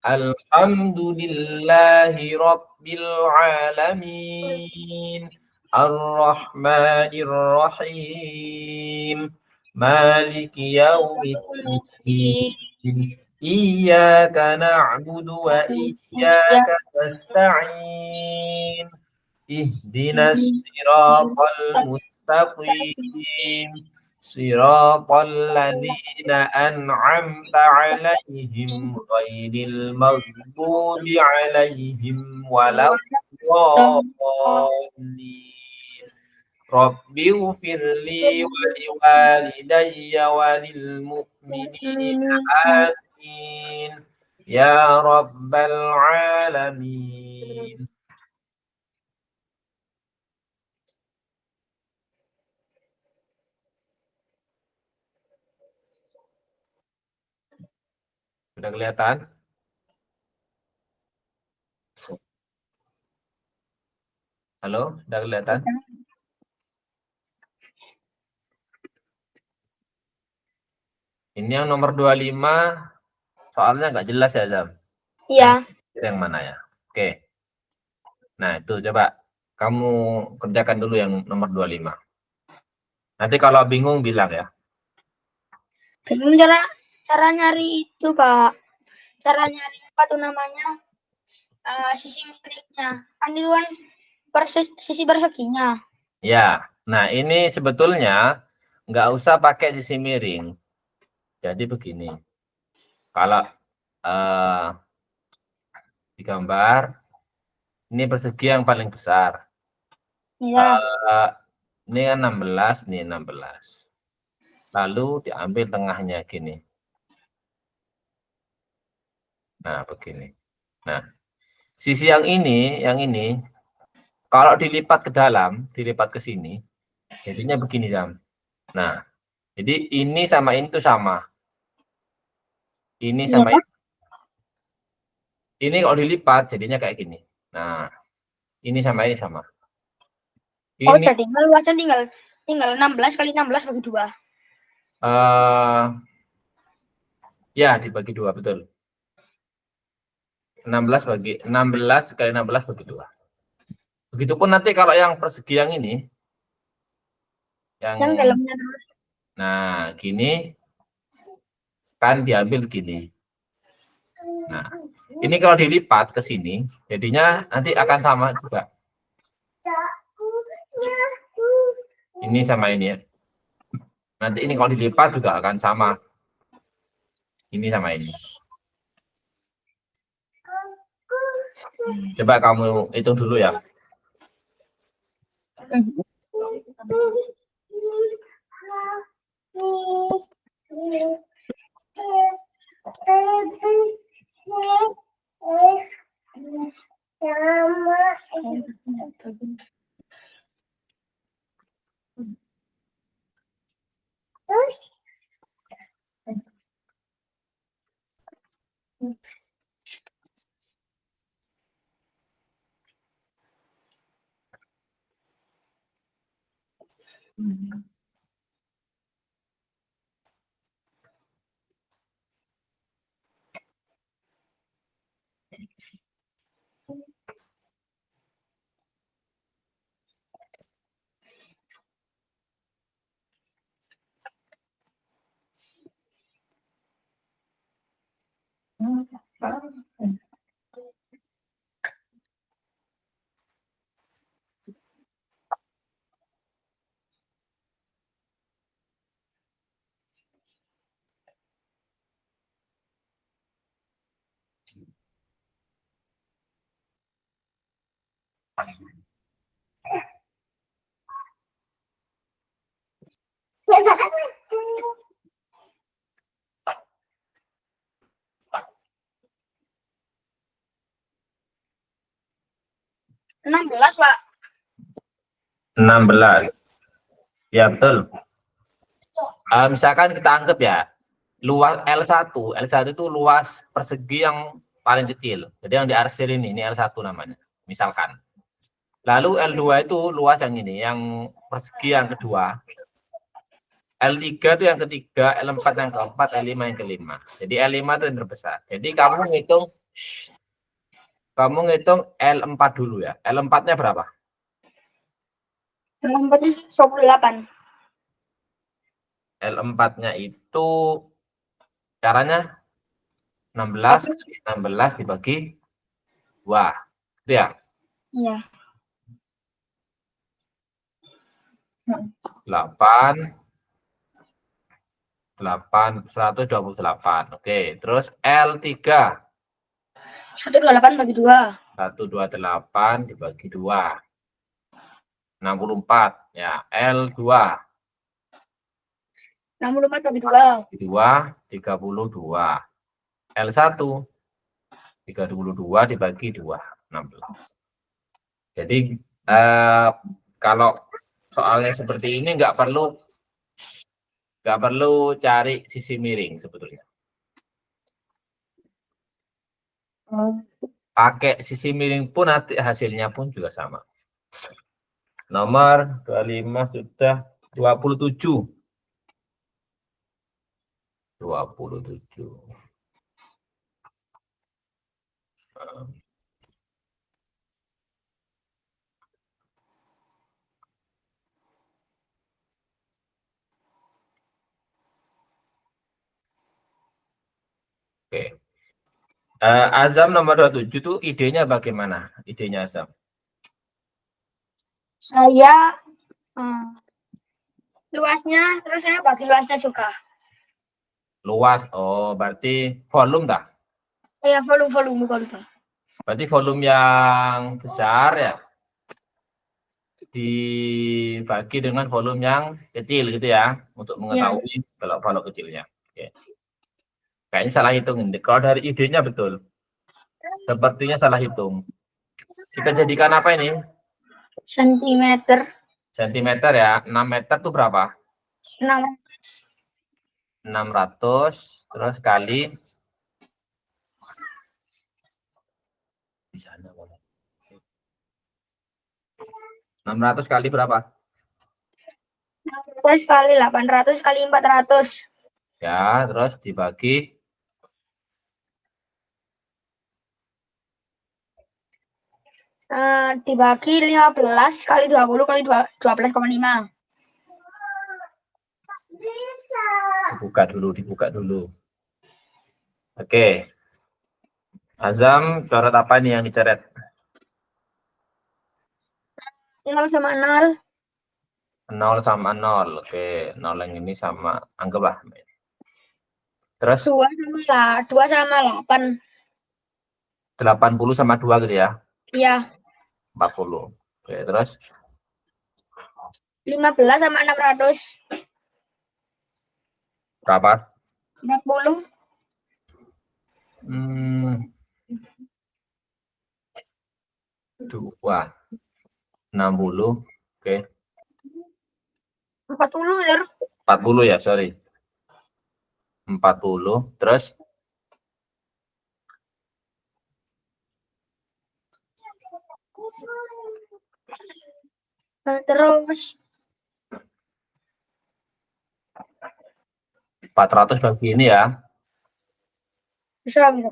Alhamdulillahi Rabbil Alamin. Ar-Rahmanir Rahim. Maliki Yaumiddin. Iyyaka na'budu wa iyyaka nasta'in. Ihdinas siratal mustaqim. Siratal ladzina an'amta 'alaihim ghairil maghdubi 'alaihim waladdallin. Rabbighfirli wa liwalidayya wa lil mu'minina amin. Ya rabbal alamin. Sudah kelihatan? Halo, sudah kelihatan? Ini yang nomor 25, soalnya nggak jelas ya, Zam? Iya. Yang mana ya? Oke. Nah, itu coba kamu kerjakan dulu yang nomor 25. Nanti kalau bingung bilang ya. Bingung cara nyari itu, Pak. Cara nyari apa tuh namanya? Sisi miringnya. Kan itu kan sisi perseginya. Ya, nah ini sebetulnya nggak usah pakai sisi miring. Jadi begini, kalau di gambar, ini persegi yang paling besar. Iya. Ini kan 16, ini 16. Lalu diambil tengahnya gini. Nah, begini. Nah, sisi yang ini, kalau dilipat ke dalam, dilipat ke sini, jadinya begini, Jam. Nah, jadi ini sama ini tuh sama. Ini sama ini. Ini kalau dilipat jadinya kayak gini. Nah, ini sama ini sama. Ini, oh, jadi luasnya tinggal 16 kali 16 bagi 2. Ya, dibagi 2, betul. 16 kali 16 bagi 2. Begitupun nanti kalau yang persegi yang ini, yang dalamnya terus. Nah, gini kan diambil gini. Nah, ini kalau dilipat ke sini, jadinya nanti akan sama juga. Ini sama ini ya. Nanti ini kalau dilipat juga akan sama. Ini sama ini. Coba kamu hitung dulu ya. Belas, Pak. 16. Ya, betul. Misalkan kita anggap ya, luas L1 itu luas persegi yang paling kecil. Jadi yang diarsir ini L1 namanya, misalkan. Lalu L2 itu luas yang ini, yang persegi yang kedua. L3 itu yang ketiga, L4 yang keempat, L5 yang kelima. Jadi L5 itu yang terbesar. Jadi kamu hitung Kamu ngitung L4 dulu ya. L4-nya berapa? L4-nya 28. L4-nya itu caranya 16 kali 16 dibagi 2. Gitu ya? Iya. 8, 128. Oke, terus L3. 128 bagi 2. 128 dibagi 2. 64. Ya, L2. 64 bagi 2. 2, 32. L1. 32 dibagi 2. 16. Jadi, kalau soalnya seperti ini nggak perlu cari sisi miring sebetulnya. Pakai sisi miring pun nanti hasilnya pun juga sama. Nomor 25 sudah 27. 27. Oke. Azam nomor 27 itu idenya bagaimana? Idenya Azam. Saya luasnya, terus saya bagi luasnya juga. Luas, oh berarti volume dah. Iya, volume. Berarti volume yang besar ya dibagi dengan volume yang kecil gitu ya, untuk mengetahui kalau kecilnya. Oke. Kayaknya salah hitung ini. Kalau dari idenya betul. Sepertinya salah hitung. Kita jadikan apa ini? Sentimeter. Sentimeter ya. 6 meter itu berapa? 600. 600 terus kali di sana. 600 kali berapa? 600 kali 800 kali 400. Ya, terus dibagi Dibagi 15 kali 20 kali 12,5. dibuka dulu. Oke. Azam, coret apa nih yang dicoret? 0 sama 0. 0 sama 0. Oke, 0 yang ini sama, anggaplah. Terus 2 sama 8. 80 sama 2 gitu ya? Iya. 40. Oke, terus 15 sama 600. berapa? 40. 2. 60. Oke. 40 ya. 40 ya, sorry. 40. Terus Terus 400 bagi ini ya. bisa gitu.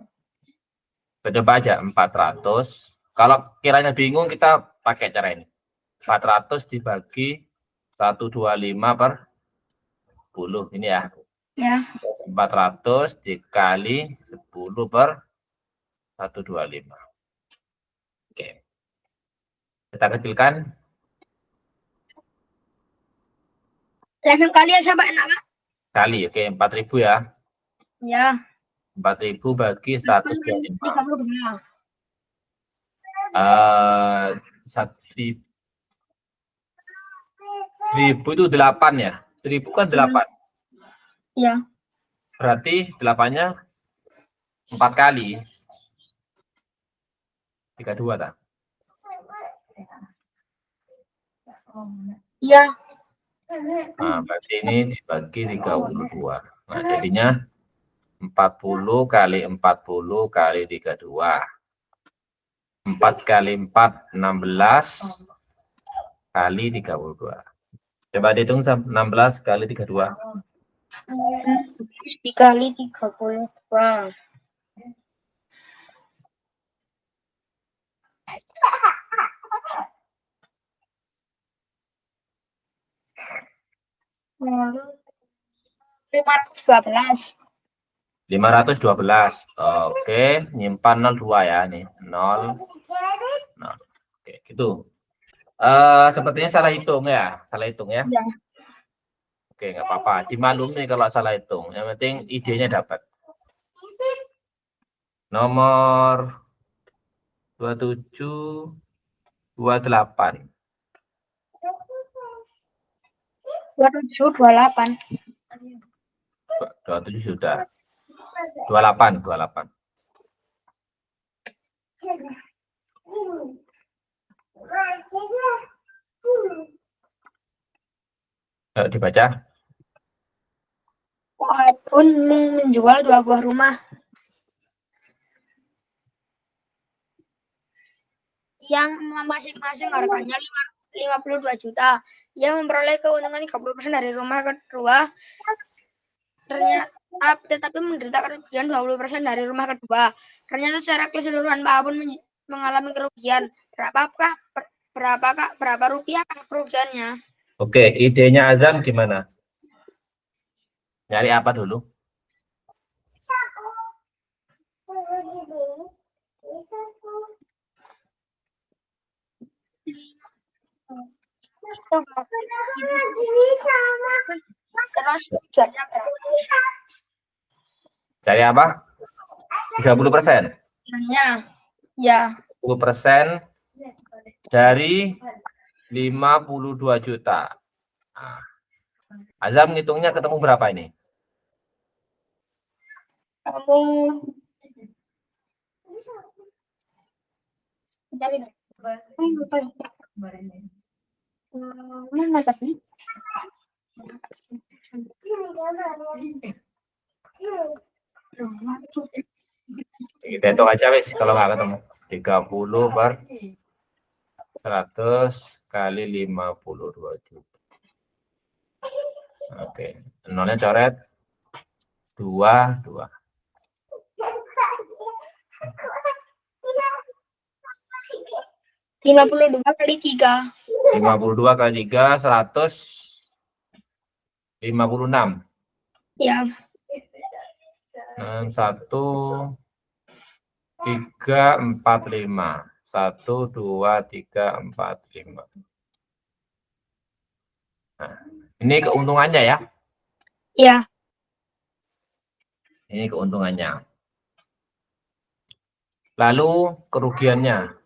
Coba aja 400. Kalau kiranya bingung kita pakai cara ini. 400 dibagi 125 per 10 ini ya. Ya. 400 dikali 10 per 125. Oke. Kita kecilkan. Langsung kali aja Pak, enak Pak. Kali, oke, 4.000 ya. Ya. 4.000 bagi 125. 32. 1.000 itu 8 ya. 1.000 kan 8. Iya. Berarti 8-nya 4 kali. 32 tak? Iya. Nah, berarti ini dibagi 32. Nah, jadinya 40 kali 40 kali 32. 4 kali 4, 16 kali 32. Coba dihitung 16 kali 32. Dikali 32. 512. 512. Oke, nyimpan 02 ya nih. 0. Oke, gitu. Sepertinya salah hitung ya. Salah hitung ya. Ya. Oke, nggak apa-apa. Dimaklumi kalau salah hitung. Yang penting idenya dapat. Nomor 27, 28. 27, 28. 27 sudah. 28, 28. Ayo dibaca. Pun menjual 2 buah rumah yang masing-masing harganya 52 juta. Ia memperoleh keuntungan 30% dari rumah kedua. Tetapi menderita kerugian 20% dari rumah kedua. Ternyata secara keseluruhan Pak Apun mengalami kerugian. Berapa rupiah kerugiannya? Oke, idenya Azam gimana? Nyari apa dulu? Terus tujuannya berapa? Cari apa? 30%. Tujuannya, ya. 10% dari 52 juta. Nah, Azam ngitungnya ketemu berapa ini? Kamu dari mana tadi? Kita hitung aja wis kalau nggak ketemu. 30 per 100 kali 52 juta. Oke, nolnya coret. 2, 2. 52 kali 3. 52 kali 3, 156. Ya. 1, 3, 4, 5. 1, 2, 3, 4, 5. Nah, ini keuntungannya ya. Ya. Ini keuntungannya. Lalu kerugiannya.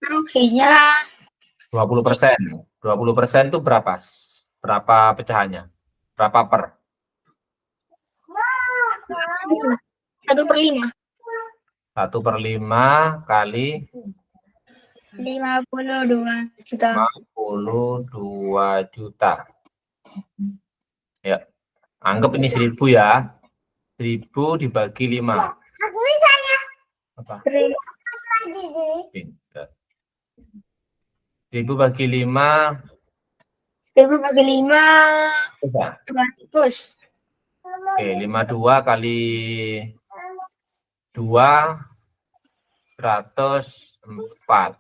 Ruginya 20%. 20% itu berapa? Berapa pecahannya? Berapa per? 1/5. 1/5 kali 52 juta. 52 juta. Ya, anggap ini 1000 ya. 1000 dibagi 5. Aku bisa ya. Apa? Pintar. 1000 bagi 5. 1000 bagi 5. Coba. 200. Oke, 52 kali 2, 104.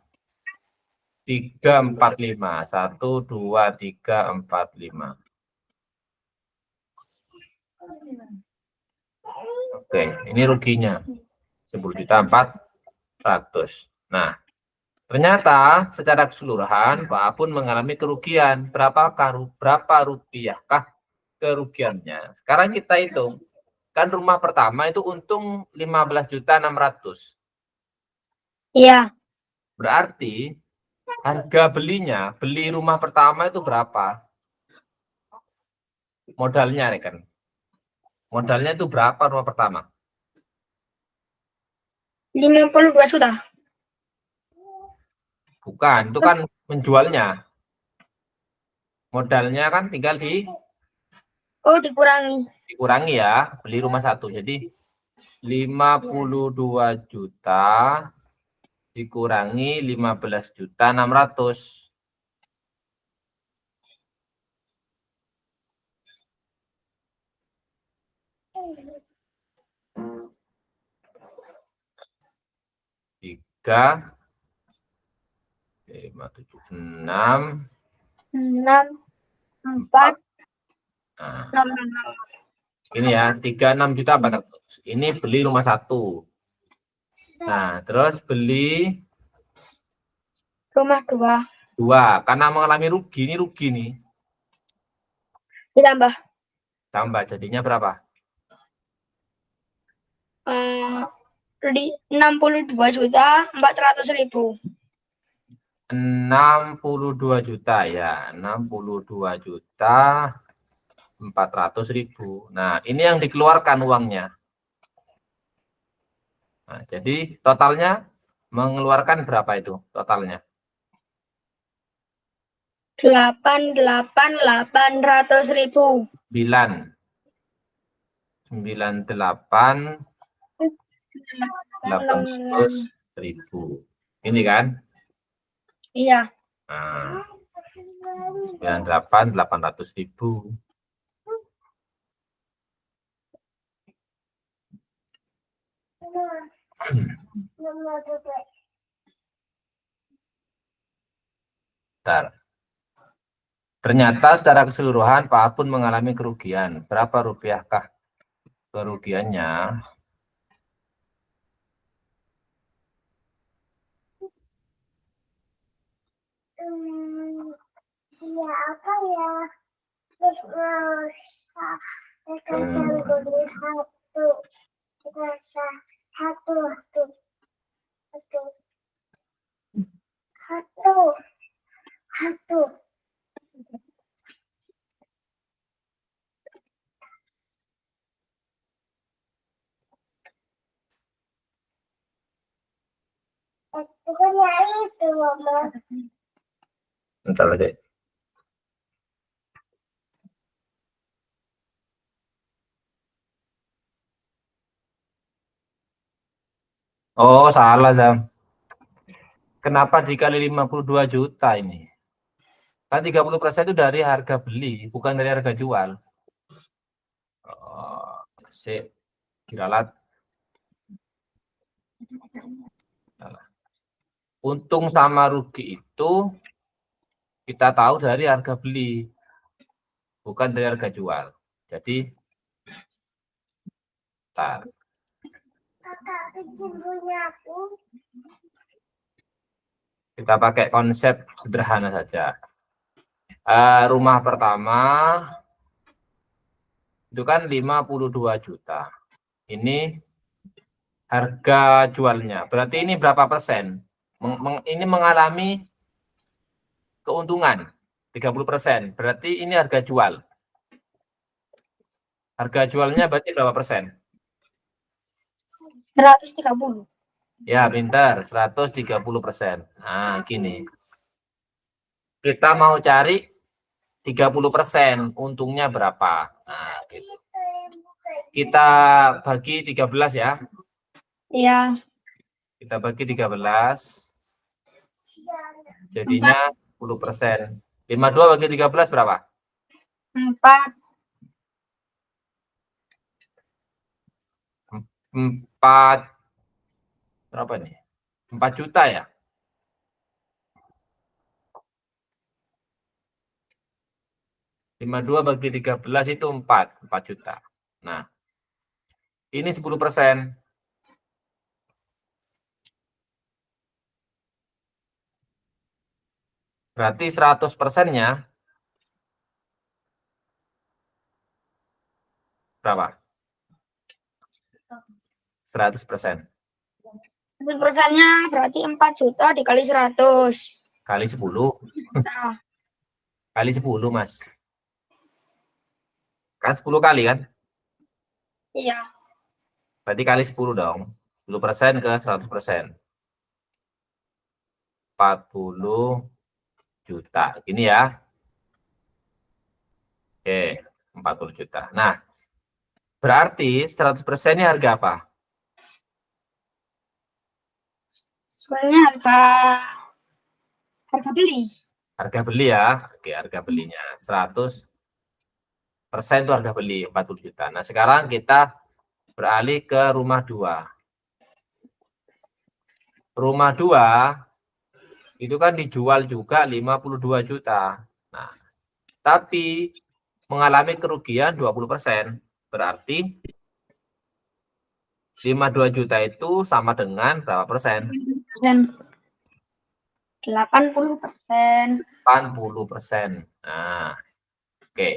3, 4, 5. 1, 2, 3, 4, 5. Oke, ini ruginya. 10.400.000. Nah, ternyata secara keseluruhan Pak Apun mengalami kerugian. Berapa rupiahkah kerugiannya? Sekarang kita hitung. Kan rumah pertama itu untung 15.600.000. Iya. Berarti harga belinya, beli rumah pertama itu berapa? Modalnya kan. Modalnya itu berapa rumah pertama? 52 juta. Bukan, itu kan menjualnya. Modalnya kan tinggal dikurangi ya, beli rumah satu. Jadi 52 juta dikurangi 15.600.000. Tiga, 5, 7, 6, 6, 4, Nah, 6. ini ya 36.400.000. Ini beli rumah 1. Nah, terus beli Rumah 2. 2 karena mengalami rugi, ini rugi nih. Ditambah Tambah jadinya berapa? 62.400.000. 62 juta ya, 62.400.000. Nah, ini yang dikeluarkan uangnya. Nah, jadi totalnya mengeluarkan berapa itu totalnya? 8.800.000. 98.800.000. Ini kan? Iya. Nah, 98.800.000. Bentar. Ternyata secara keseluruhan Pak Apun mengalami kerugian. Berapa rupiahkah kerugiannya? Ya apa ya? Terus satu. Pokoknya itu, Mama. Bentar aja. Oh, salah, Zam. Kenapa dikali 52 juta ini? Kan 30% itu dari harga beli, bukan dari harga jual. Oh, sip. Diralat. Untung sama rugi itu kita tahu dari harga beli, bukan dari harga jual. Jadi, bentar. Kakak bikin punya aku. Kita pakai konsep sederhana saja. Rumah pertama itu kan 52 juta. Ini harga jualnya. Berarti ini berapa persen? Ini mengalami keuntungan 30%. Berarti ini harga jual. Harga jualnya berarti berapa persen? 130. Ya, pintar. 130%. Nah, gini. Kita mau cari 30%. Untungnya berapa? Nah, gitu. Kita bagi 13 ya. Iya. Kita bagi 13. Jadinya 10%. 52 bagi 13 berapa? 4. 4 berapa nih? 4 juta ya? Dua bagi 13 itu 4 juta. Nah, ini 10%. Berarti 100%-nya berapa? 100%. 100%-nya berarti 4 juta dikali 100. Kali 10. Nah, Kali 10, Mas. Kan 10 kali kan? iya. Berarti kali 10 dong. 10% ke 100%. 40 juta. Gini ya. Oke, 40 juta. Nah, berarti 100%-nya harga apa? Soalnya harga beli. Harga beli ya. Oke, harga belinya. 100% itu harga beli 40 juta. Nah, sekarang kita beralih ke rumah 2. Rumah 2 itu kan dijual juga 52 juta. Nah, tapi mengalami kerugian 20%. Berarti 52 juta itu sama dengan berapa persen? Dan 80%. 80%. Nah, oke.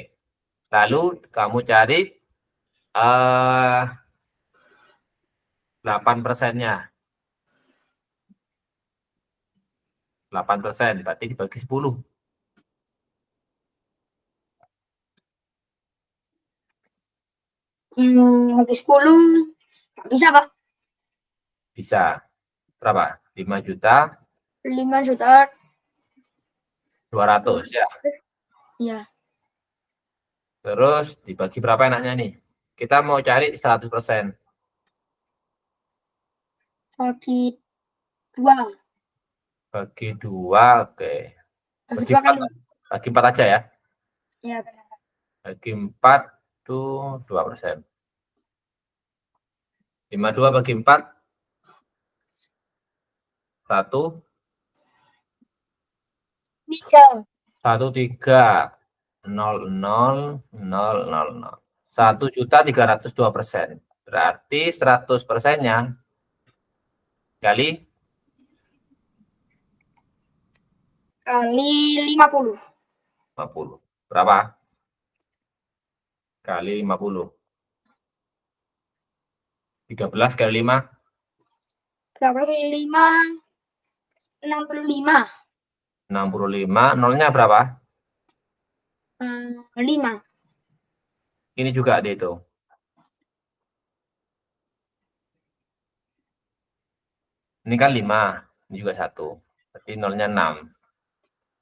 Lalu kamu cari 8%-nya. 8% berarti dibagi 10. Habis 10. Nggak bisa, Pak. Bisa. Berapa? 5 juta 5 juta. 200 ya. Ya. Terus dibagi berapa enaknya nih? Kita mau cari 100%. Bagi 2. Bagi 2, oke. Bagi Bagi 2 4, kali. bagi 4 aja ya. Ya, benar. Bagi 4 itu 2%. 52 bagi 4, 1, 3. 1, 3, 0, 0, 0, 0, 0. 1.302%. Berarti 100%-nya kali Kali 50. 50. Berapa? Kali 50. 13 kali 5. 5. 65. 65. Nolnya berapa? 5. Ini juga dihitung. Ini kan 5. Ini juga 1. Berarti nolnya 6.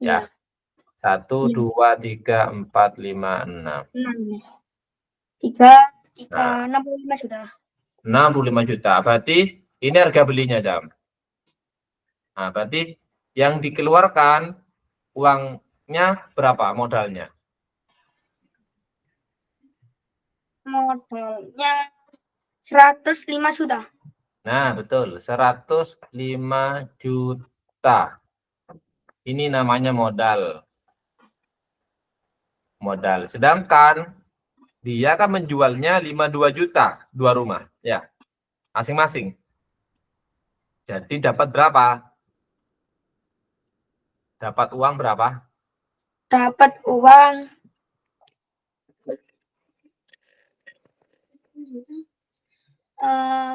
Ya. Ya. 1, 2, 3, 4, 5, 6. 6. 3. Nah, 65 sudah. 65 juta. Berarti ini harga belinya, Jam. Nah, berarti yang dikeluarkan uangnya berapa modalnya? Modalnya 105 sudah. Nah, betul. 105 juta. Ini namanya modal. Modal. Sedangkan dia kan menjualnya 52 juta, 2 rumah. Ya, masing-masing. Jadi dapat berapa? Dapat uang berapa? Dapat uang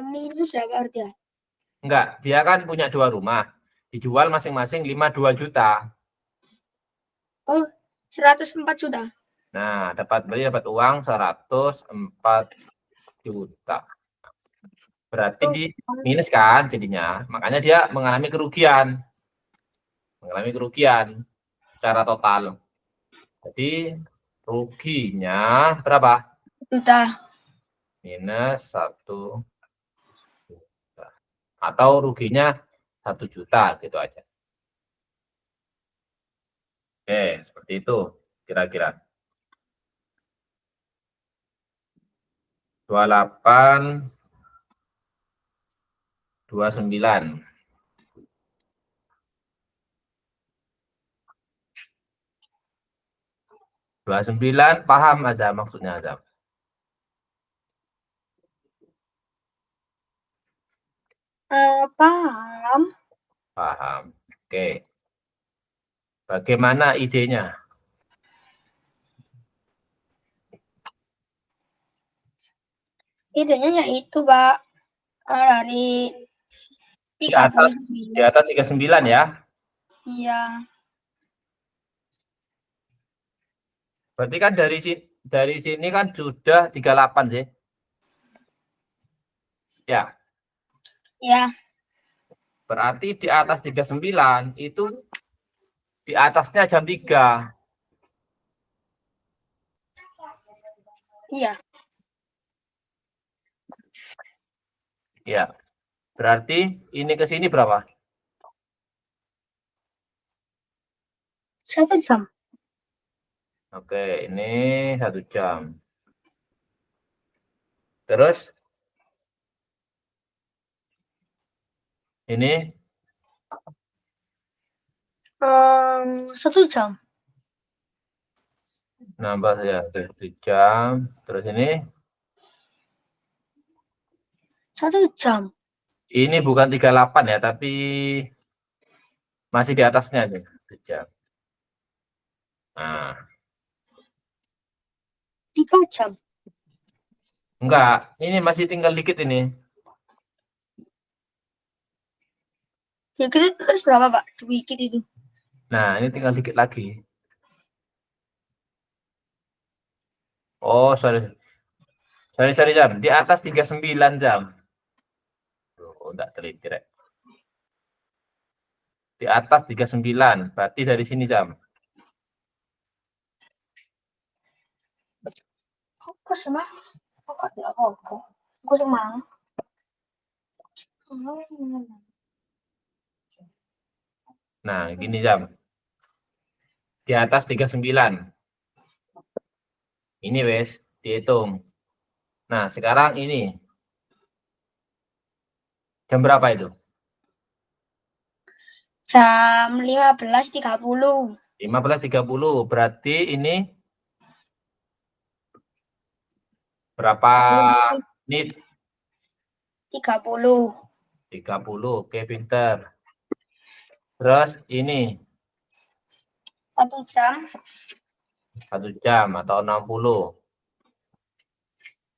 minus ya berarti ya. Enggak, dia kan punya 2 rumah. Dijual masing-masing 52 juta. Oh, 104 sudah. Nah, berarti dapat uang 104 juta. Berarti di minus kan jadinya. Makanya dia mengalami kerugian. Mengalami kerugian secara total. Jadi ruginya berapa? Sudah. Minus 1 juta. Atau ruginya 1 juta gitu aja. Oke, seperti itu kira-kira. 28, 29. 29 paham aja maksudnya Azam. Paham. Paham. Oke. Bagaimana idenya? Idenya yaitu, Pak, dari Di atas 39 ya. Iya. Berarti kan dari sini kan sudah 38 sih. Ya, Ya. berarti di atas 39 itu di atasnya jam 3. Iya. Ya. Berarti ini ke sini berapa? 1 jam. Oke, ini 1 jam. Terus ini 1 jam. Nambah ya 1 jam. Terus ini 1 jam. ini bukan 38 ya, tapi masih di atasnya aja 1 jam. Nah, 3 jam. enggak, ini masih tinggal dikit ini. Ya kita terus berapa, Pak? Dikit itu. Nah, ini tinggal dikit lagi. Oh, sorry. Sorry jam. Di atas 39 jam. Oh, enggak teliti, Rek. Di atas 39, berarti dari sini jam. Apa sih, Mas? Kok tidak apa-apa? Aku semangat. Nah, gini jam. Di atas 39. Ini wes, dihitung. Nah, sekarang ini. Jam berapa itu? Jam 15.30. 15.30. Berarti ini berapa menit? 30. 30. Oke, pinter. Terus ini 1 jam. 1 jam atau 60.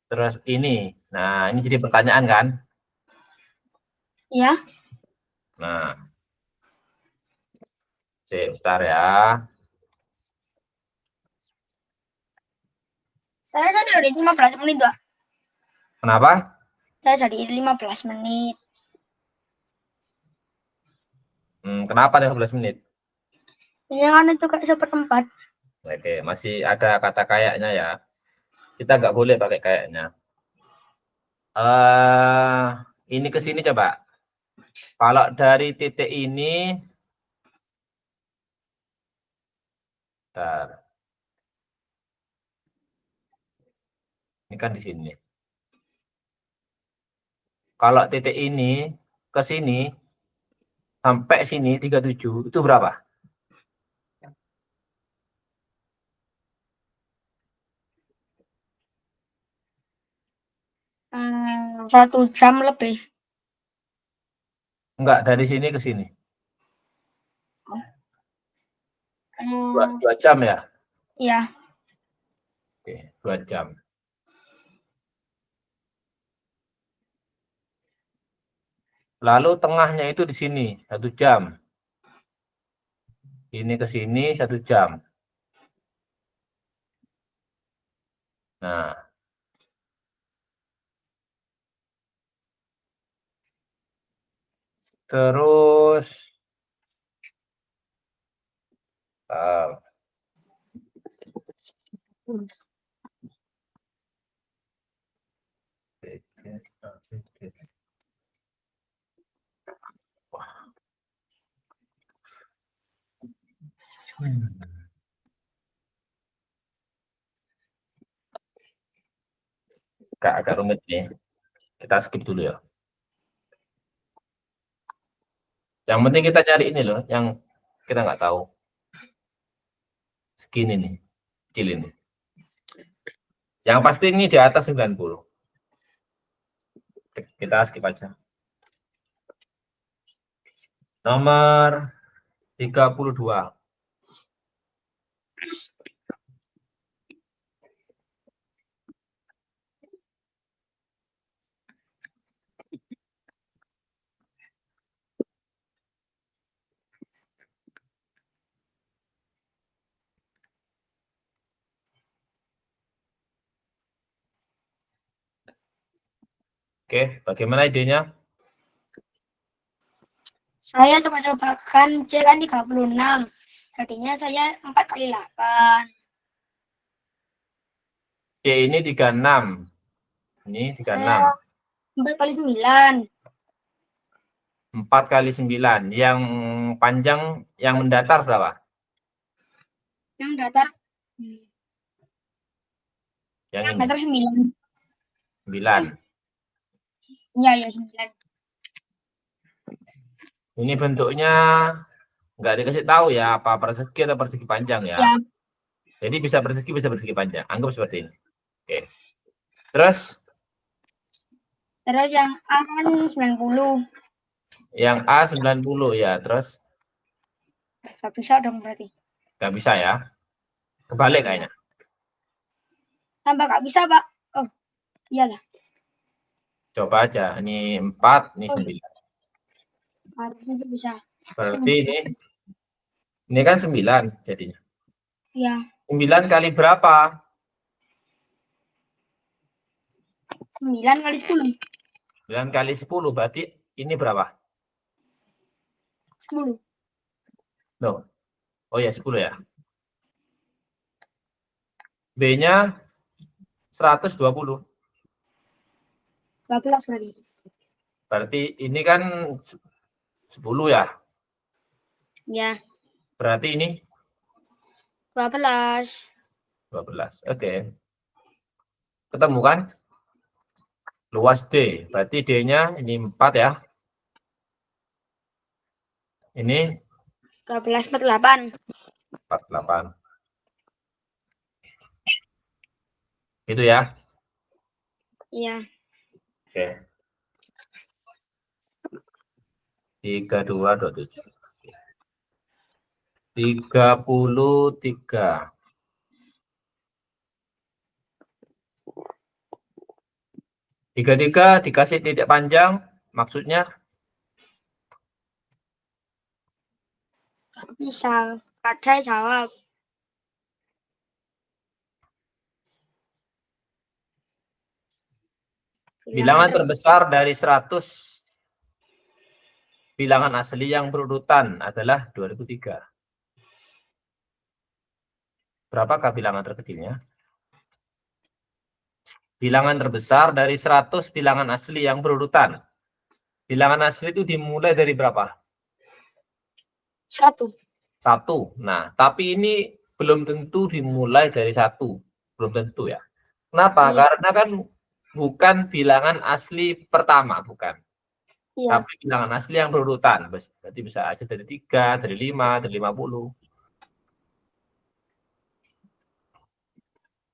Terus ini. Nah, ini jadi pertanyaan kan? Ya. Nah. Bentar ya. Saya jadi 15 menit, Pak. Kenapa? Saya jadi 15 menit. Kenapa 15 menit? Ya kan itu kayak 1/4. Oke, masih ada kata kayaknya ya. Kita nggak boleh pakai kayaknya. Ini ke sini coba. Kalau dari titik ini, bentar. Ini kan di sini. Kalau titik ini ke sini sampai sini 37 itu berapa? 1 jam lebih. Enggak, dari sini ke sini. 2 jam ya? Ya. Oke, 2 jam. Lalu tengahnya itu di sini 1 jam. Ini ke sini 1 jam. Nah, terus agak rumit nih. Kita skip dulu ya. Yang penting kita cari ini loh, yang kita nggak tahu. Segini nih, kecil ini. Yang pasti ini di atas 90. Kita skip aja. Nomor 32. Oke, bagaimana idenya? Saya coba-cobakan C kan 36. Jadinya saya 4 kali 8. C ini 36. Ini 36. 4 kali 9. 4 kali 9. Yang panjang, yang mendatar berapa? Yang datar. Yang Yang ini. datar 9. 9. Iya, ya 9. Ini bentuknya nggak dikasih tahu ya, apa persegi atau persegi panjang ya. Ya. Jadi bisa bersegi panjang. Anggap seperti ini. Oke. Terus Terus yang A kan 90. yang A 90 ya. Terus Gak bisa dong berarti. nggak bisa ya. Kebalik kayaknya. Tambah gak bisa, Pak. Oh, iyalah. Coba aja. Ini 4, ini 9. Harusnya sih bisa. Berarti ini kan 9 jadinya. Ya, 9 kali berapa? 9 kali 10. 9 kali 10 berarti ini berapa? 10. No. Oh ya, 10 ya. B-nya 120. 12 berarti. Berarti ini kan 10 ya. Ya, Berarti ini 12. 12. Oke. Ketemu kan? Luas D. Berarti D-nya ini 4 ya. Ini 12 48. 48. Itu ya. Iya. Oke. 32, 27. 33. 33 dikasih titik panjang, maksudnya Gak bisa. Kadai jawab. bilangan terbesar dari 100 bilangan asli yang berurutan adalah 2003. Berapakah bilangan terkecilnya? Bilangan terbesar dari 100 bilangan asli yang berurutan. Bilangan asli itu dimulai dari berapa? 1. 1. Nah, tapi ini belum tentu dimulai dari 1. Belum tentu ya. Kenapa? Iya. Karena kan bukan bilangan asli pertama, bukan. Iya. Tapi bilangan asli yang berurutan. Berarti bisa aja dari 3, dari 5, dari 50.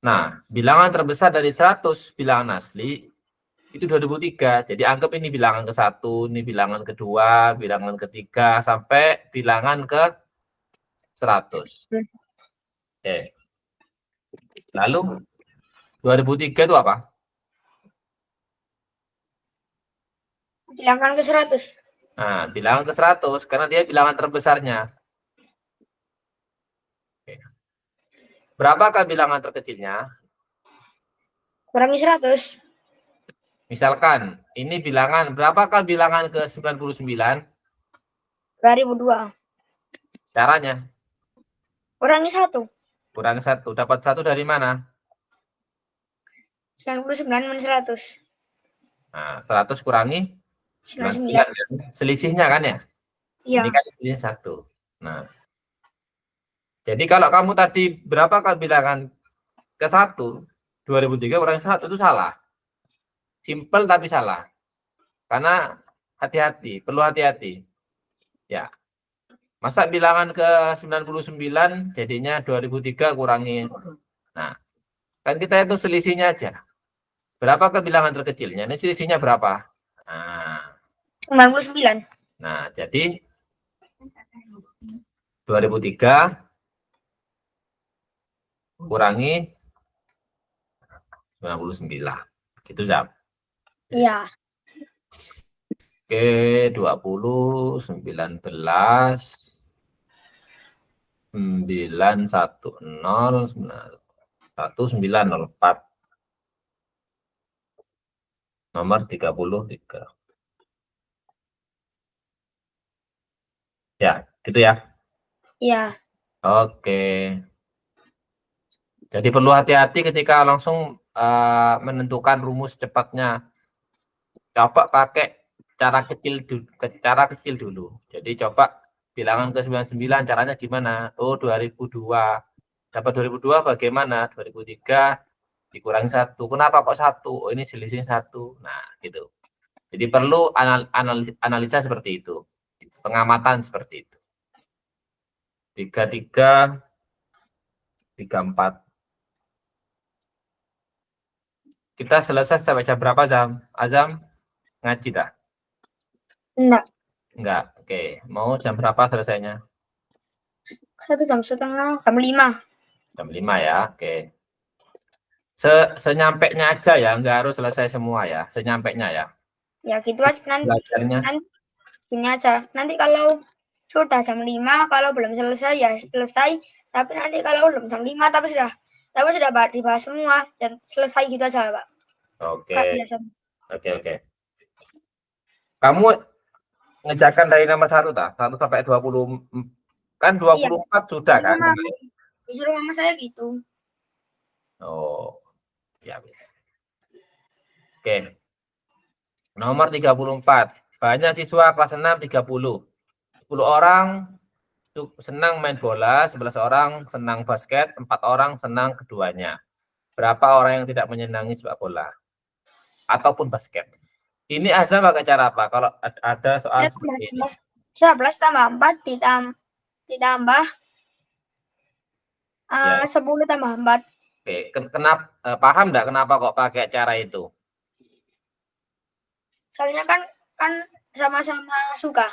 Nah, bilangan terbesar dari 100 bilangan asli itu 2003. Jadi anggap ini bilangan ke-1, ini bilangan kedua, bilangan ketiga, sampai bilangan ke 100. Oke. Lalu 2003 itu apa? Bilangan ke 100. Nah, bilangan ke 100 karena dia bilangan terbesarnya. Oke. Berapakah bilangan terkecilnya? Kurangi 100. Misalkan ini bilangan, berapakah bilangan ke 99? 2002. Caranya Kurangi 1. kurang 1. Dapat 1 dari mana? 99 minus 100. Nah, 100 kurangi 99 99. kan? Selisihnya kan ya? Iya. Ini kan selisihnya 1. Nah, jadi kalau kamu tadi berapakah bilangan ke 1? 2003 kurangi 1 itu salah. Simple tapi salah. Karena hati-hati, perlu hati-hati. Ya. Masa bilangan ke 99 jadinya 2003 kurangi. Nah, kan kita itu selisihnya aja. Berapa kebilangan terkecilnya? Ini selisihnya berapa? Nah, 99. nah jadi 2003 kurangi 99. Gitu, Zam. Iya. Oke, 20, 19, 910, 1904. Nomor 33. Ya, gitu ya. Iya. Oke. Jadi perlu hati-hati ketika langsung menentukan rumus cepatnya. Coba pakai cara kecil dulu. Jadi coba bilangan ke 99 caranya gimana? Oh, 2002. Dapat 2002 bagaimana? 2003 dikurangi 1. Kenapa kok 1? Oh, ini selisih 1. Nah, gitu. Jadi perlu analisa seperti itu. Pengamatan seperti itu. 33 34. Kita selesai sampai jam berapa, Zam? Azam ngaji dah? Enggak. Enggak. Oke, mau jam berapa selesainya? 1 jam setengah, jam 5. Jam 5 ya. Oke. Senyampainya aja ya, enggak harus selesai semua ya. Senyampainya ya. Ya gitu aja nanti. Belajarnya. Ini aja. Nanti kalau sudah jam 5, kalau belum selesai ya selesai. Tapi nanti kalau belum jam 5 tapi sudah dibahas semua dan selesai gitu aja, Pak. Oke. Kayak biasa. Oke. Kamu ngejakan dari nomor 1 tak? 1 sampai 20. Kan 24 sudah kan? Disuruh mama saya gitu. Oh. Ya, wis. Oke. Nomor 34. Banyak siswa kelas 6 30. 10 orang senang main bola, 11 orang senang basket, 4 orang senang keduanya. Berapa orang yang tidak menyenangi sepak bola ataupun basket? Ini Azam pakai cara apa? Kalau ada soal seperti ini. 11 tambah 4 ditambah Ya. 10 tambah 4. Oke, kenapa paham enggak kenapa kok pakai cara itu? Soalnya kan sama-sama suka.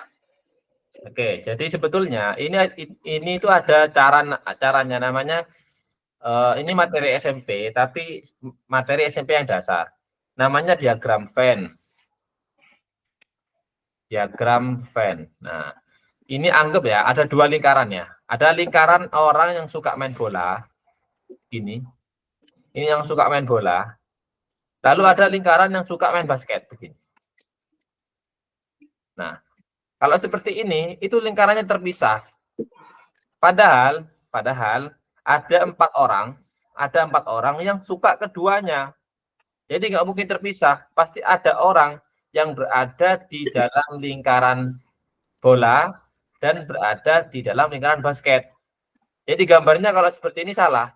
Oke, jadi sebetulnya ini itu ada caranya namanya ini materi SMP tapi materi SMP yang dasar. Namanya diagram Venn. Diagram Venn. Nah, ini anggap ya ada 2 lingkarannya. Ada lingkaran orang yang suka main bola. Ini yang suka main bola. Lalu ada lingkaran yang suka main basket begini. Nah, kalau seperti ini, itu lingkarannya terpisah. Padahal ada 4 orang yang suka keduanya. Jadi nggak mungkin terpisah. Pasti ada orang yang berada di dalam lingkaran bola dan berada di dalam lingkaran basket. Jadi gambarnya kalau seperti ini salah.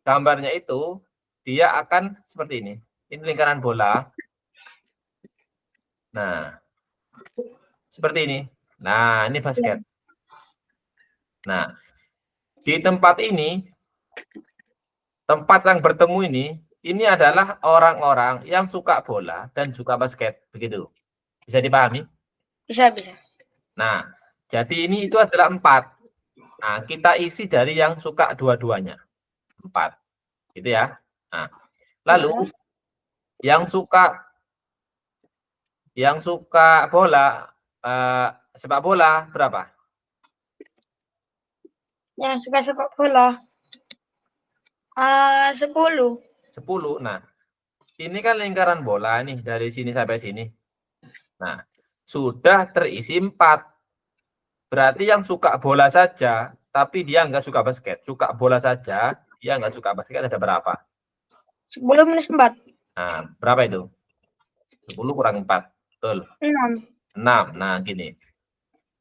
Gambarnya itu dia akan seperti ini. Ini lingkaran bola. Nah, seperti ini. Nah, ini basket. Nah, di tempat ini, tempat yang bertemu ini adalah orang-orang yang suka bola dan suka basket. Begitu. Bisa dipahami? Bisa. Nah, jadi ini itu adalah 4. Nah, kita isi dari yang suka dua-duanya. 4. Gitu ya. Nah, lalu yang suka bola, sepak bola berapa? Yang suka sepak bola 10. 10. Nah, ini kan lingkaran bola nih dari sini sampai sini. Nah, sudah terisi 4. Berarti yang suka bola saja, tapi dia nggak suka basket. Suka bola saja, dia nggak suka basket ada berapa? 10 minus 4. Nah, berapa itu? 10 kurang 4. Betul. 6. Nah, gini.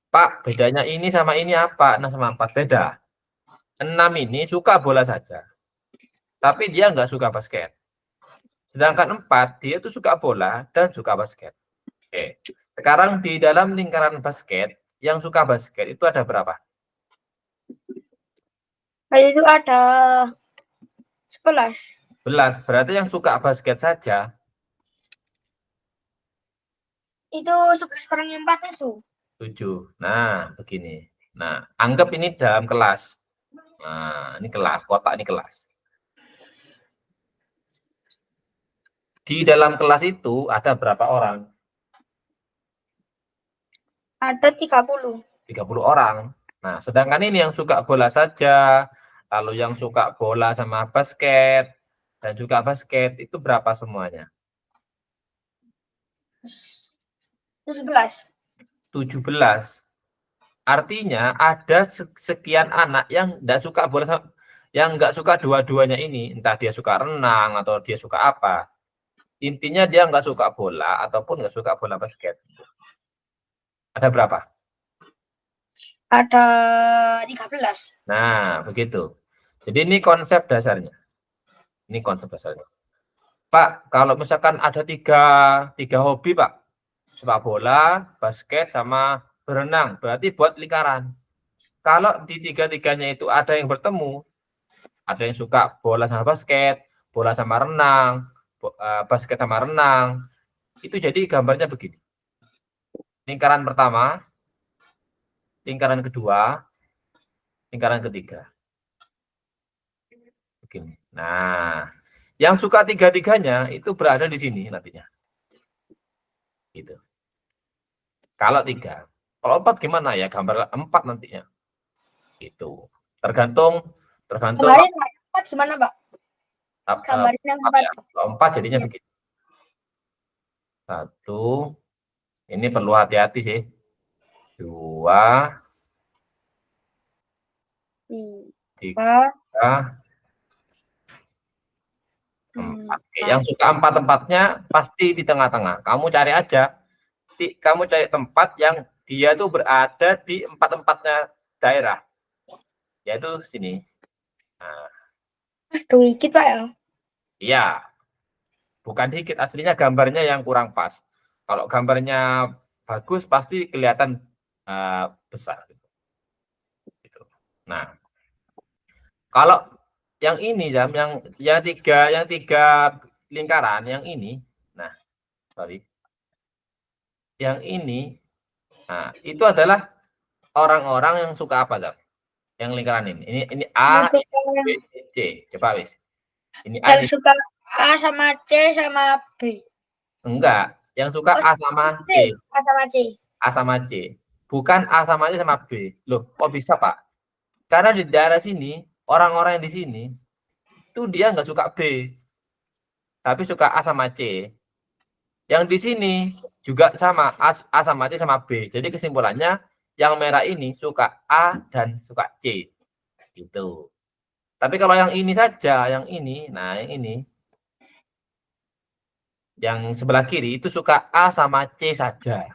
Pak, bedanya ini sama ini apa? 6 sama 4 beda. 6 ini suka bola saja. Tapi dia nggak suka basket. Sedangkan 4, dia itu suka bola dan suka basket. Oke. Sekarang di dalam lingkaran basket, yang suka basket itu ada berapa? Itu ada 11. 11. Berarti yang suka basket saja. Itu 11 kurang 4 itu. 7. Nah, begini. Nah, anggap ini dalam kelas. Nah, ini kelas, kotak ini kelas. Di dalam kelas itu ada berapa orang? Ada 30. 30 orang. Nah, sedangkan ini yang suka bola saja, lalu yang suka bola sama basket, dan juga basket, itu berapa semuanya? 17. 17. Artinya ada sekian anak yang nggak suka bola, yang nggak suka dua-duanya ini, entah dia suka renang atau dia suka apa. Intinya dia nggak suka bola ataupun nggak suka bola basket. Ada berapa? Ada 13. Nah, begitu. Jadi ini konsep dasarnya. Ini konsep dasarnya. Pak, kalau misalkan ada tiga hobi, Pak. Sepak bola, basket, sama berenang. Berarti buat lingkaran. Kalau di tiga-tiganya itu ada yang bertemu, Ada yang suka bola sama basket, bola sama renang, basket sama renang. Itu jadi gambarnya begini. Lingkaran pertama, lingkaran kedua, lingkaran ketiga. Begini. Nah, yang suka tiga-tiganya itu berada di sini nantinya. Gitu. Kalau 3. Kalau 4 gimana ya? Gambar 4 nantinya. Gitu. Tergantung Gambarin yang empat gimana, Pak? Gambarin yang 4 empat. ya. Kalau 4 jadinya begini. 1. Ini perlu hati-hati sih. 2, 3, 4. Oke, yang suka 4-empatnya pasti di tengah-tengah. Kamu cari aja. Kamu cari tempat yang dia tuh berada di 4-empatnya daerah. Yaitu sini. Nah, Dikit, Pak ya. iya. Bukan dikit, aslinya gambarnya yang kurang pas. Kalau gambarnya bagus pasti kelihatan besar. Gitu. Nah, kalau yang ini yang tiga lingkaran yang ini, nah, sorry, yang ini, nah itu adalah orang-orang yang suka apa, Zam? Yang lingkaran ini A, ini B, ini C. Coba wis. Ini A, Yang suka A sama C sama B. enggak. Yang suka A sama C. A sama C. A sama C. Bukan A sama C sama B. Loh, kok bisa, Pak? Karena di daerah sini, orang-orang yang di sini, itu dia nggak suka B. Tapi suka A sama C. Yang di sini juga sama, A sama C sama B. Jadi kesimpulannya, yang merah ini suka A dan suka C. Gitu. Tapi kalau yang ini saja, yang ini, nah yang ini, yang sebelah kiri itu suka A sama C saja.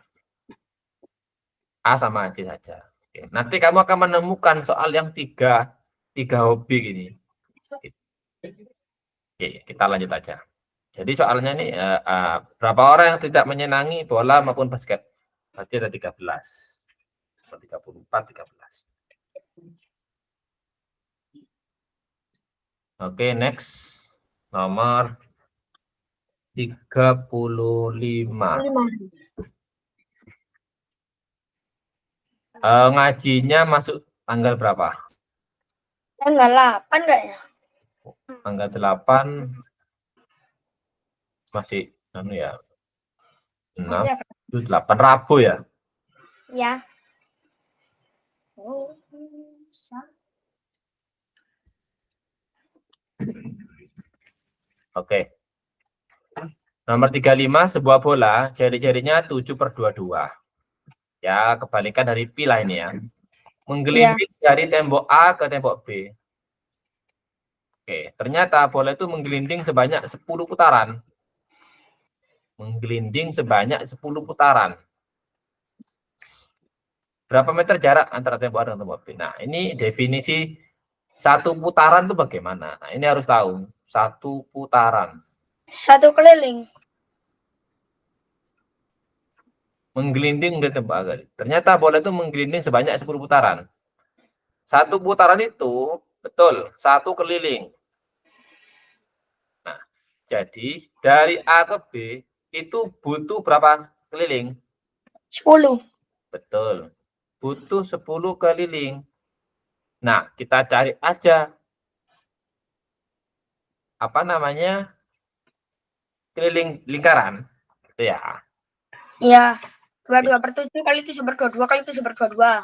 A sama C saja. Oke. Nanti kamu akan menemukan soal yang tiga hobi gini. Oke, kita lanjut aja. Jadi soalnya ini berapa orang yang tidak menyenangi bola maupun basket? Berarti ada 13. 34, 13. Oke, next. Nomor 35. Ngajinya masuk tanggal berapa? Tanggal 8 kayaknya. Tanggal 8 masih ya. 6, 8 Rabu ya? Ya. Oke. Nomor 35, sebuah bola, jari-jarinya 7/22. Ya, kebalikan dari pi lah ini ya. Menggelinding dari tembok A ke tembok B. Oke, ternyata bola itu menggelinding sebanyak 10 putaran. Menggelinding sebanyak 10 putaran. Berapa meter jarak antara tembok A dan tembok B? Nah, ini definisi satu putaran itu bagaimana? Nah, ini harus tahu. Satu putaran. Satu keliling. Menggelinding dari tembok A. Ternyata bola itu menggelinding sebanyak 10 putaran. Satu putaran itu, betul, satu keliling. Nah, jadi dari A ke B itu butuh berapa keliling? 10. Betul. Butuh 10 keliling. Nah, kita cari aja apa namanya? Keliling lingkaran. Gitu ya. Ya. 22/7 kali 7/22 kali 7/22.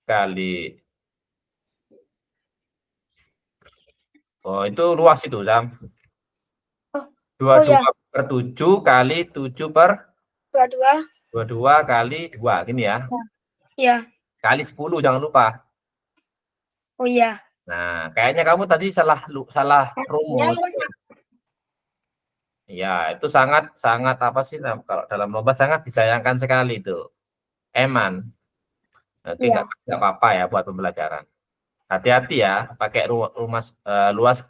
Kali. Oh, itu luas itu, Sam. 22/7 kali 7/22 kali 2 gini ya. Iya. Kali 10 jangan lupa. Oh iya. Nah, kayaknya kamu tadi salah rumus. Ya, itu sangat apa sih kalau dalam lomba sangat disayangkan sekali itu. Eman. Oke, nggak apa-apa ya buat pembelajaran. Hati-hati ya, pakai luas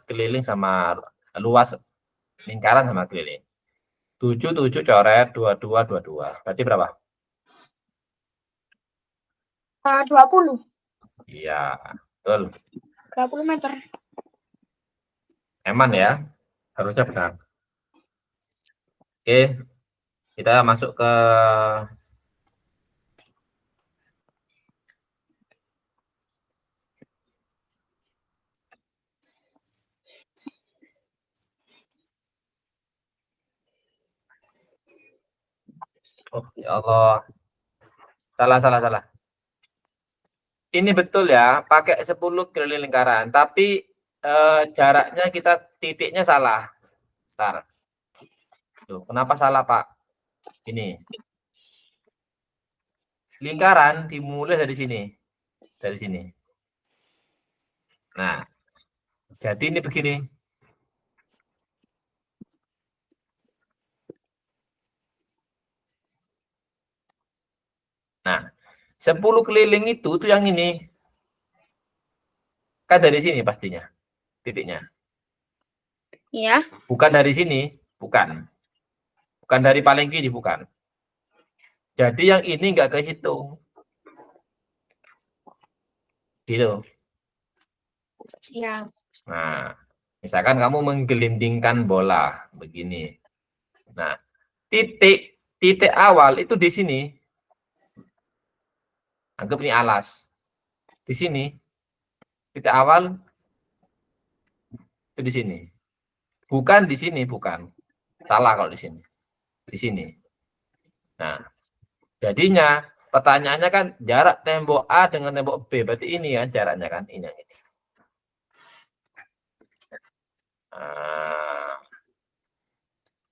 keliling sama luas lingkaran sama keliling. 7 coret 22. Berarti berapa? 20. Iya, betul. 20 meter. Eman ya, harusnya benar. Oke, kita masuk ke oh, ya Allah. Salah. Ini betul ya, pakai 10 keliling lingkaran, tapi jaraknya kita titiknya salah. Bentar. Tuh, kenapa salah, Pak? Ini. Lingkaran dimulai dari sini. Dari sini. Nah, jadi ini begini. Nah, 10 keliling itu tuh yang ini. Kan dari sini pastinya titiknya. Ya. Bukan dari sini, bukan. Bukan dari paling kiri, bukan. Jadi yang ini nggak kehitung. Gitu. Ya. Nah, misalkan kamu menggelindingkan bola begini. Nah, titik awal itu di sini. Anggap ini alas. Di sini. Titik awal itu di sini. Bukan di sini, bukan. Salah kalau di sini. Di sini. Nah, jadinya pertanyaannya kan jarak tembok A dengan tembok B. Berarti ini ya jaraknya kan. Ini yang ini. Nah,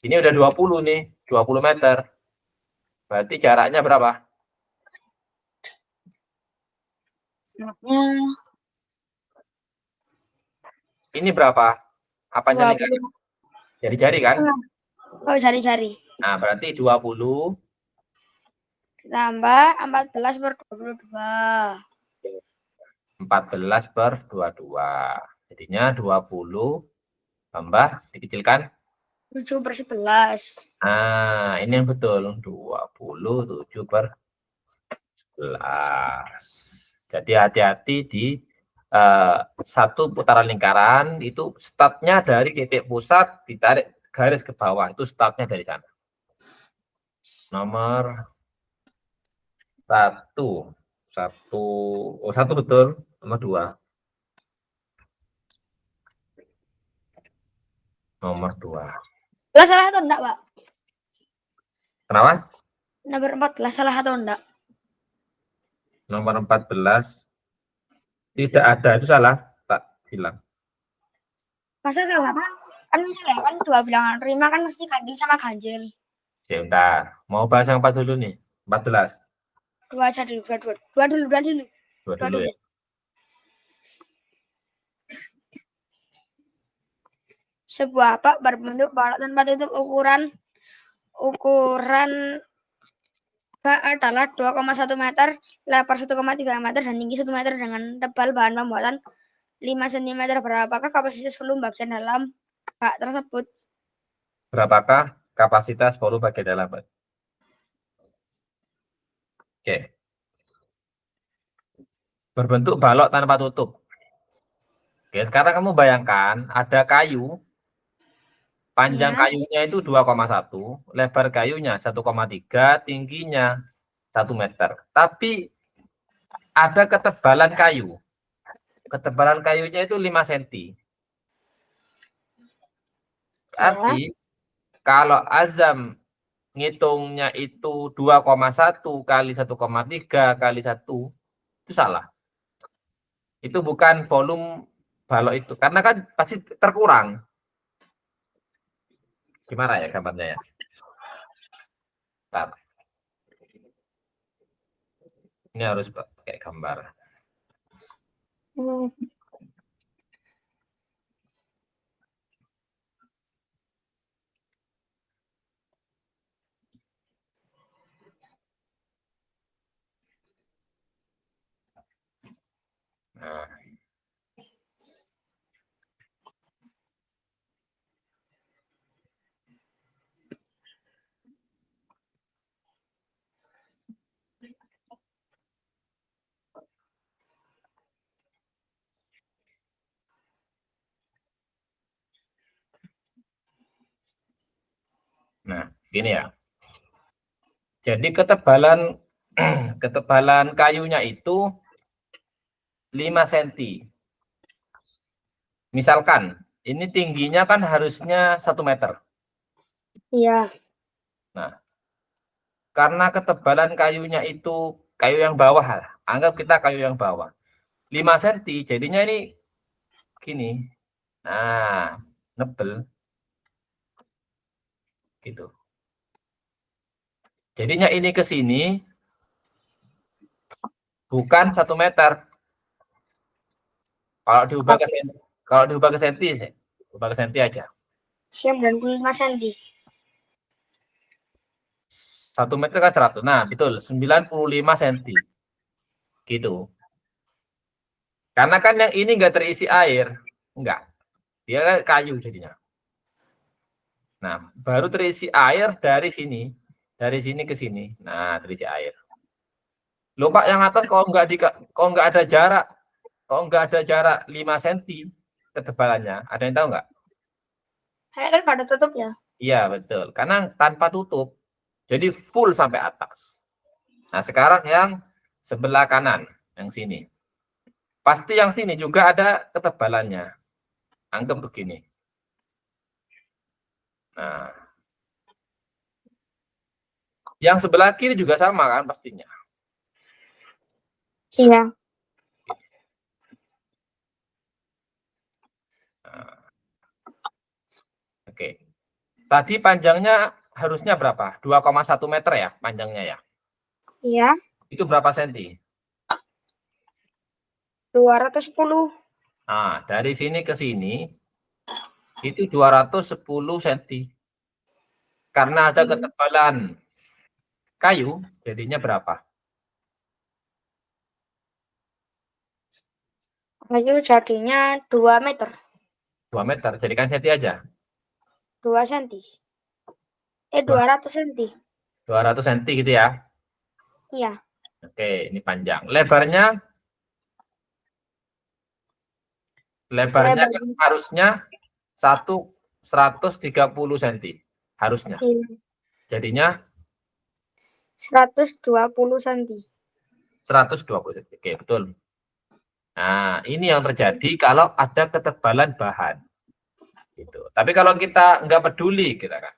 ini udah 20 nih. 20 meter. Berarti jaraknya berapa? Ini berapa? Apanya nih? 20. Jari-jari kan? Oh, jari-jari. Nah, berarti 20 Tambah 14 per 22. 14 per 22. Jadinya 20 tambah dikecilkan. 7 per 11. Nah, ini yang betul. 27 per 11. Jadi hati-hati di satu putaran lingkaran itu startnya dari titik pusat ditarik garis ke bawah. Itu startnya dari sana. Nomor 1. Satu betul. Nomor 2. Nomor 2. Lah salah atau enggak, Pak? Kenapa? Nomor 14 salah atau enggak? Nomor 14 tidak ada, itu salah, tak bilang. Masa salah, Pak? Kan misalnya kan dua bilangan rima kan mesti ganjil sama ganjil. Sebentar, mau bahas yang 4 dulu nih. 14. Dua aja dulu, dua dulu. Dua dulu ya. Sebuah pak berbentuk balok tanpa tutup ukuran bak adalah 2,1 meter, lebar 1,3 meter, dan tinggi 1 meter dengan tebal bahan pembuatan 5 cm. Berapakah kapasitas volume bagian dalam bak tersebut? Berapakah kapasitas volume bagian dalam? Oke. Berbentuk balok tanpa tutup. Oke, sekarang kamu bayangkan ada kayu, panjang Ya. kayunya itu 2,1, lebar kayunya 1,3, tingginya 1 meter. Tapi ada ketebalan kayu. Ketebalan kayunya itu 5 cm. Berarti kalau Azam ngitungnya itu 2,1 kali 1,3 kali 1, itu salah. Itu bukan volume balok itu. Karena kan pasti terkurang. Gimana ya gambarnya ya? Bentar. Ini harus pakai gambar. Nah, Gini ya. Jadi ketebalan ketebalan kayunya itu 5 cm. Misalkan ini tingginya kan harusnya 1 meter. Iya. Nah, karena ketebalan kayunya itu kayu yang bawah lah. Anggap kita kayu yang bawah. 5 cm, jadinya ini gini. Nah, nebel. Gitu. Jadinya ini ke sini bukan 1 meter. Kalau diubah ke senti, kalau diubah ke senti, ubah ke senti aja. 95 cm. 1 meter kan 100. Nah, betul, 95 cm. Gitu. Karena kan yang ini enggak terisi air. Enggak. Dia kan kayu jadinya. Nah, baru terisi air dari sini. Dari sini ke sini. Nah, terisi air. Loh Pak, yang atas kok enggak ada jarak? Kok enggak ada jarak 5 cm ketebalannya? Ada yang tahu enggak? Saya kan nggak ada tutup ya. Iya, betul. Karena tanpa tutup. Jadi full sampai atas. Nah, sekarang yang sebelah kanan, yang sini. Pasti yang sini juga ada ketebalannya. Anggap begini. Nah, yang sebelah kiri juga sama kan pastinya. Iya. Nah, oke. Tadi panjangnya harusnya berapa? 2,1 meter ya panjangnya ya? Iya. Itu berapa senti? 210. Nah, dari sini ke sini itu 210 cm. Karena ada ketebalan kayu, jadinya berapa? Kayu jadinya 2 meter. 2 meter. Jadikan senti aja. 2 cm. 200 cm. 200 cm gitu ya. Iya. Oke, ini panjang. Lebarnya kan harusnya 130 cm. Harusnya. Iya. Jadinya 120 cm. 120 cm. Oke, betul. Nah, ini yang terjadi kalau ada ketebalan bahan. Gitu. Tapi kalau kita nggak peduli, kita kan.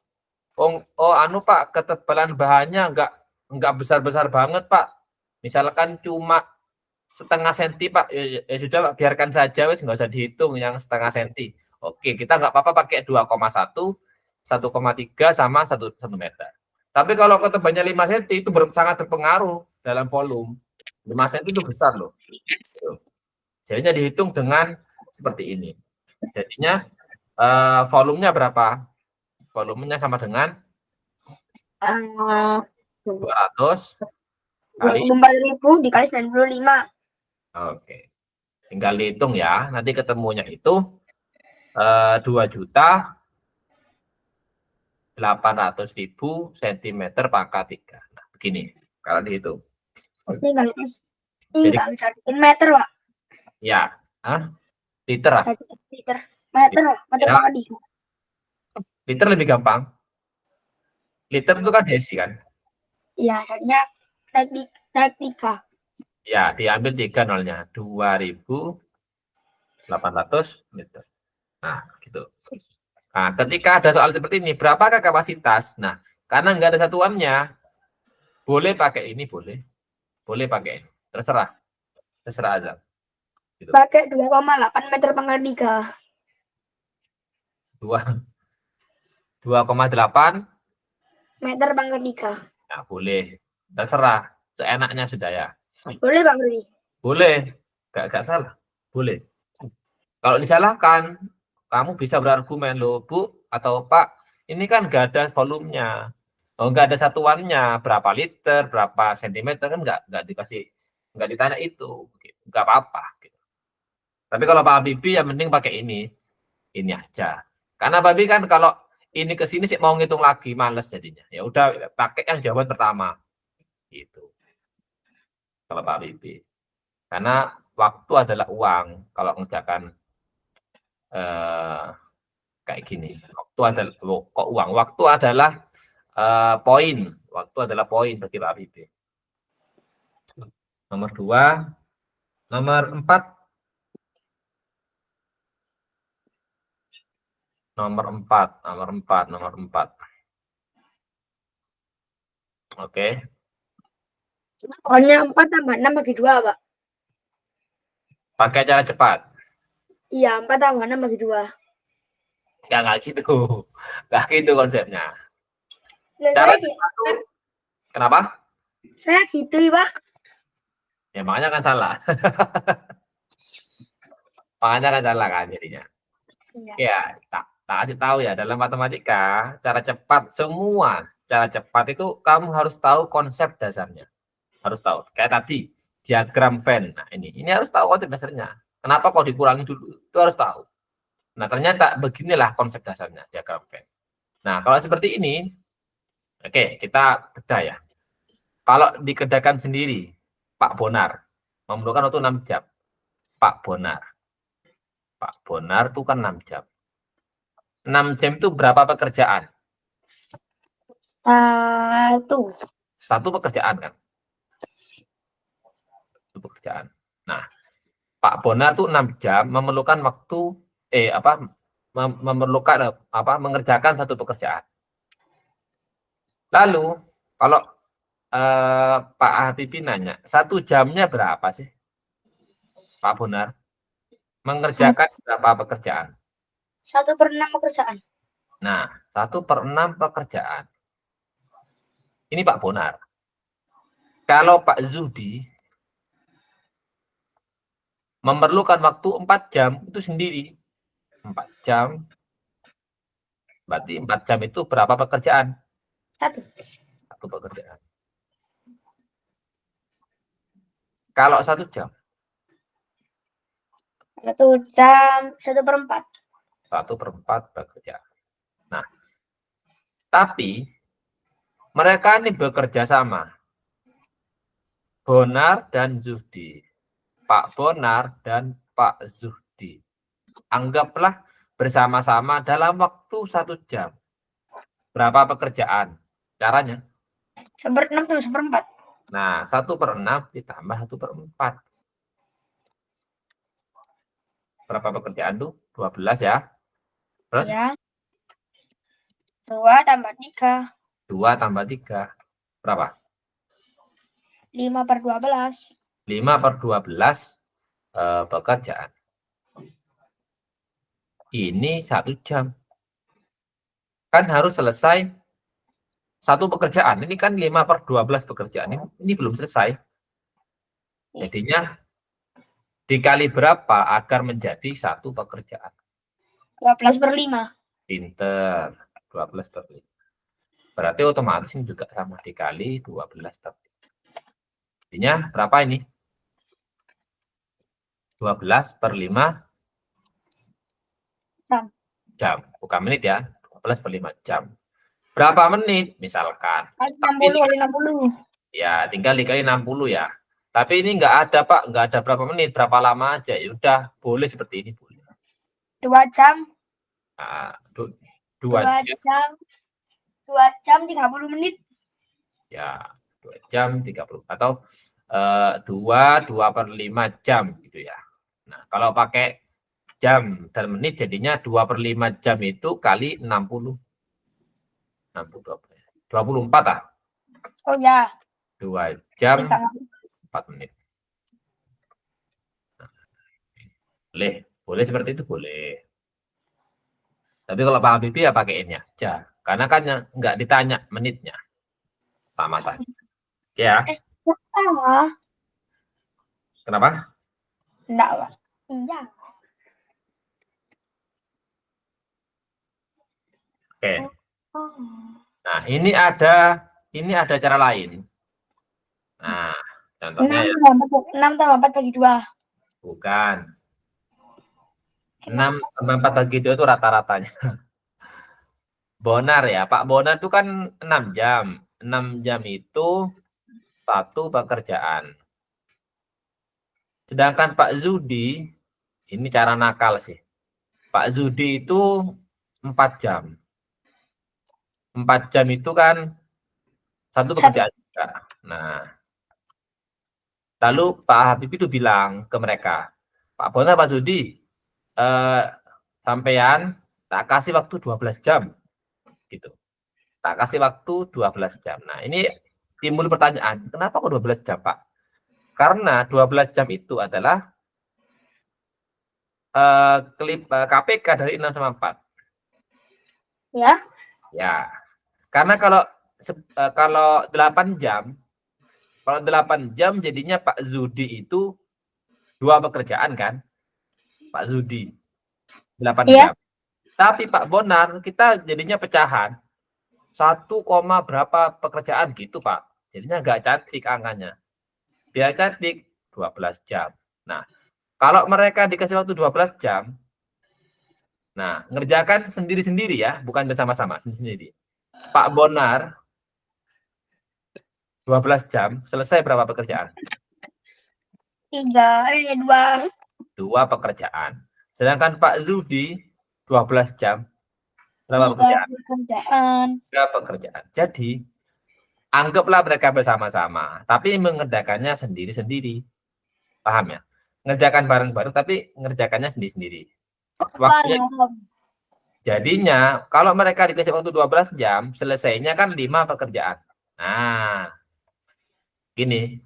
Anu Pak, ketebalan bahannya nggak besar-besar banget Pak. Misalkan cuma setengah senti Pak, ya sudah Pak, biarkan saja wes, nggak usah dihitung yang setengah senti. Oke, kita nggak apa-apa pakai 2,1, 1,3 sama 1 meter. Tapi kalau ketebalnya 5 cm itu sangat berpengaruh dalam volume. 5 cm itu besar loh. Jadinya dihitung dengan seperti ini. Jadinya volumenya berapa? Volumenya sama dengan 200 kali. 24.000 dikali 95. Oke. Tinggal dihitung ya. Nanti ketemunya itu 2.800.000 cm pangkat 3. Nah, begini kalau dihitung. Tinggal jadiin meter, Pak. Ya, liter lah. Liter. Meter, meter Ya. pangkat 3. Liter lebih gampang. Liter itu kan desi kan? Iya, jadinya naik 3. Ya, diambil 3 nolnya. 2.800 meter. Nah, gitu. Nah, ketika ada soal seperti ini, berapakah kapasitas? Nah, karena nggak ada satuannya, boleh pakai ini, boleh. Boleh pakai ini. Terserah. Terserah aja. Gitu. Pakai 2,8 meter pangkat 3. 2,8 meter pangkat 3. Ya, boleh. Terserah. Seenaknya sudah ya. Boleh, Bang Rudi? Boleh. Gak salah. Boleh. Kalau disalahkan, kamu bisa berargumen loh, Bu atau Pak, ini kan nggak ada volumenya. Oh, nggak ada satuannya, berapa liter, berapa sentimeter, kan nggak dikasih, nggak ditanya itu. Nggak apa-apa. Gitu. Tapi kalau Pak Habibie yang mending pakai ini aja. Karena Pak Habibie kan kalau ini ke sini sih mau ngitung lagi, males jadinya. Ya udah pakai yang jawaban pertama. Gitu. Kalau Pak Habibie. Karena waktu adalah uang kalau mengerjakan kayak gini. Waktu adalah kok uang. Waktu adalah poin. Waktu adalah poin bagi Pak Habibie. Nomor 2. Nomor 4. Nomor 4. Oke. Pokoknya 4 tambah 6 bagi 2, Pak. Pakai cara cepat. Iya, 4 tambah 6 bagi 2. Nggak gitu. Nggak gitu konsepnya. Dan Cara saya gitu, cepat tuh, kenapa? saya gitu, Pak. Ya makanya kan salah. Makanya kan salah kan jadinya. Iya. Ya, tak kasih tahu ya, dalam matematika, cara cepat semua, cara cepat itu kamu harus tahu konsep dasarnya. Harus tahu. Kayak tadi, diagram Venn. Nah, ini harus tahu konsep dasarnya. Kenapa kok dikurangi dulu? Itu harus tahu. Nah, ternyata beginilah konsep dasarnya diagram Venn. Nah, kalau seperti ini, oke, kita bedah ya. Kalau dikerjakan sendiri, Pak Bonar memerlukan waktu 6 jam. Pak Bonar itu kan 6 jam. 6 jam itu berapa pekerjaan? Satu pekerjaan kan? Satu pekerjaan. Nah, Pak Bonar itu 6 jam memerlukan waktu memerlukan mengerjakan satu pekerjaan. Lalu kalau Pak Habibie nanya, 1 jamnya berapa sih? Pak Bonar mengerjakan berapa pekerjaan? 1/6 pekerjaan. Nah, 1/6 pekerjaan. Ini Pak Bonar. Kalau Pak Zuhdi memerlukan waktu 4 jam itu sendiri. 4 jam. Berarti 4 jam itu berapa pekerjaan? 1. Satu pekerjaan. Kalau 1 jam? 1 jam 1/4. 1/4 pekerjaan. Nah, tapi mereka ini bekerja sama. Bonar dan Zuhdi. Pak Bonar dan Pak Zuhdi. Anggaplah bersama-sama dalam waktu 1 jam. Berapa pekerjaan? Caranya? 1/6 sama 1/4. Nah, 1/6 ditambah 1/4. Berapa pekerjaan tuh? 12 ya. Terus? Ya. 2 tambah 3. 2 tambah 3. Berapa? 5/12. 5/12 pekerjaan. Ini 1 jam. Kan harus selesai satu pekerjaan. Ini kan 5/12 pekerjaan. Ini belum selesai. Jadinya dikali berapa agar menjadi satu pekerjaan? 12/5. Pinter. 12/5. Berarti otomatis ini juga sama dikali 12/5. Jadinya berapa ini? 12/5 jam. Bukan menit ya. 12/5 jam. Berapa menit? Misalkan. 60. Ya, tinggal dikali 60 ya. Tapi ini nggak ada, Pak. Nggak ada berapa menit, berapa lama aja. Ya udah, boleh seperti ini. Boleh. 2 jam. Nah, 2 jam. jam. 2 jam 30 menit. Ya, 2 jam 30. Atau 2/5 jam gitu ya. Nah, kalau pakai jam dan menit jadinya 2/5 jam itu kali 60. 24 ah. Oh ya. 2 jam 4 menit. Boleh seperti itu boleh. Tapi kalau Pak Habibie ya pakaiinnya aja. Karena kan nggak ditanya menitnya. Sama saja. Ya. Kenapa? Enggak, Pak. Iya. Oke. Nah, ini ada cara lain. Nah, contohnya 6 tambah 4 bagi 2. bukan. 6 tambah 4 bagi 2 itu rata-ratanya. Bonar ya, Pak Bonar itu kan 6 jam. 6 jam itu satu pekerjaan. Sedangkan Pak Zudi, ini cara nakal sih. Pak Zudi itu 4 jam. 4 jam itu kan satu pekerjaan juga. Nah, lalu Pak Habib itu bilang ke mereka, Pak Bona, Pak Zudi, sampean tak kasih waktu 12 jam. Gitu. Tak kasih waktu 12 jam. Nah, ini timbul pertanyaan, kenapa kok 12 jam, Pak? Karena 12 jam itu adalah KPK dari 6 sama 4. Ya. Ya. Karena kalau 8 jam, kalau 8 jam jadinya Pak Zudi itu 2 pekerjaan kan? Pak Zudi 8 Iya. jam. Tapi Pak Bonar kita jadinya pecahan. 1, berapa pekerjaan gitu, Pak. Jadinya nggak cantik angkanya. Biar cantik 12 jam. Nah, kalau mereka dikasih waktu 12 jam, nah, ngerjakan sendiri-sendiri ya, bukan bersama-sama, sendiri. Pak Bonar 12 jam, selesai berapa pekerjaan? 2. 2 pekerjaan. Sedangkan Pak Zudi 12 jam, berapa 3 pekerjaan? pekerjaan. 3 pekerjaan. Jadi, anggaplah mereka bersama-sama, tapi mengerjakannya sendiri-sendiri. Paham ya? Ngerjakan bareng-bareng, tapi ngerjakannya sendiri-sendiri. Waktunya, jadinya, kalau mereka dikasih waktu 12 jam, selesainya kan 5 pekerjaan. Nah, gini,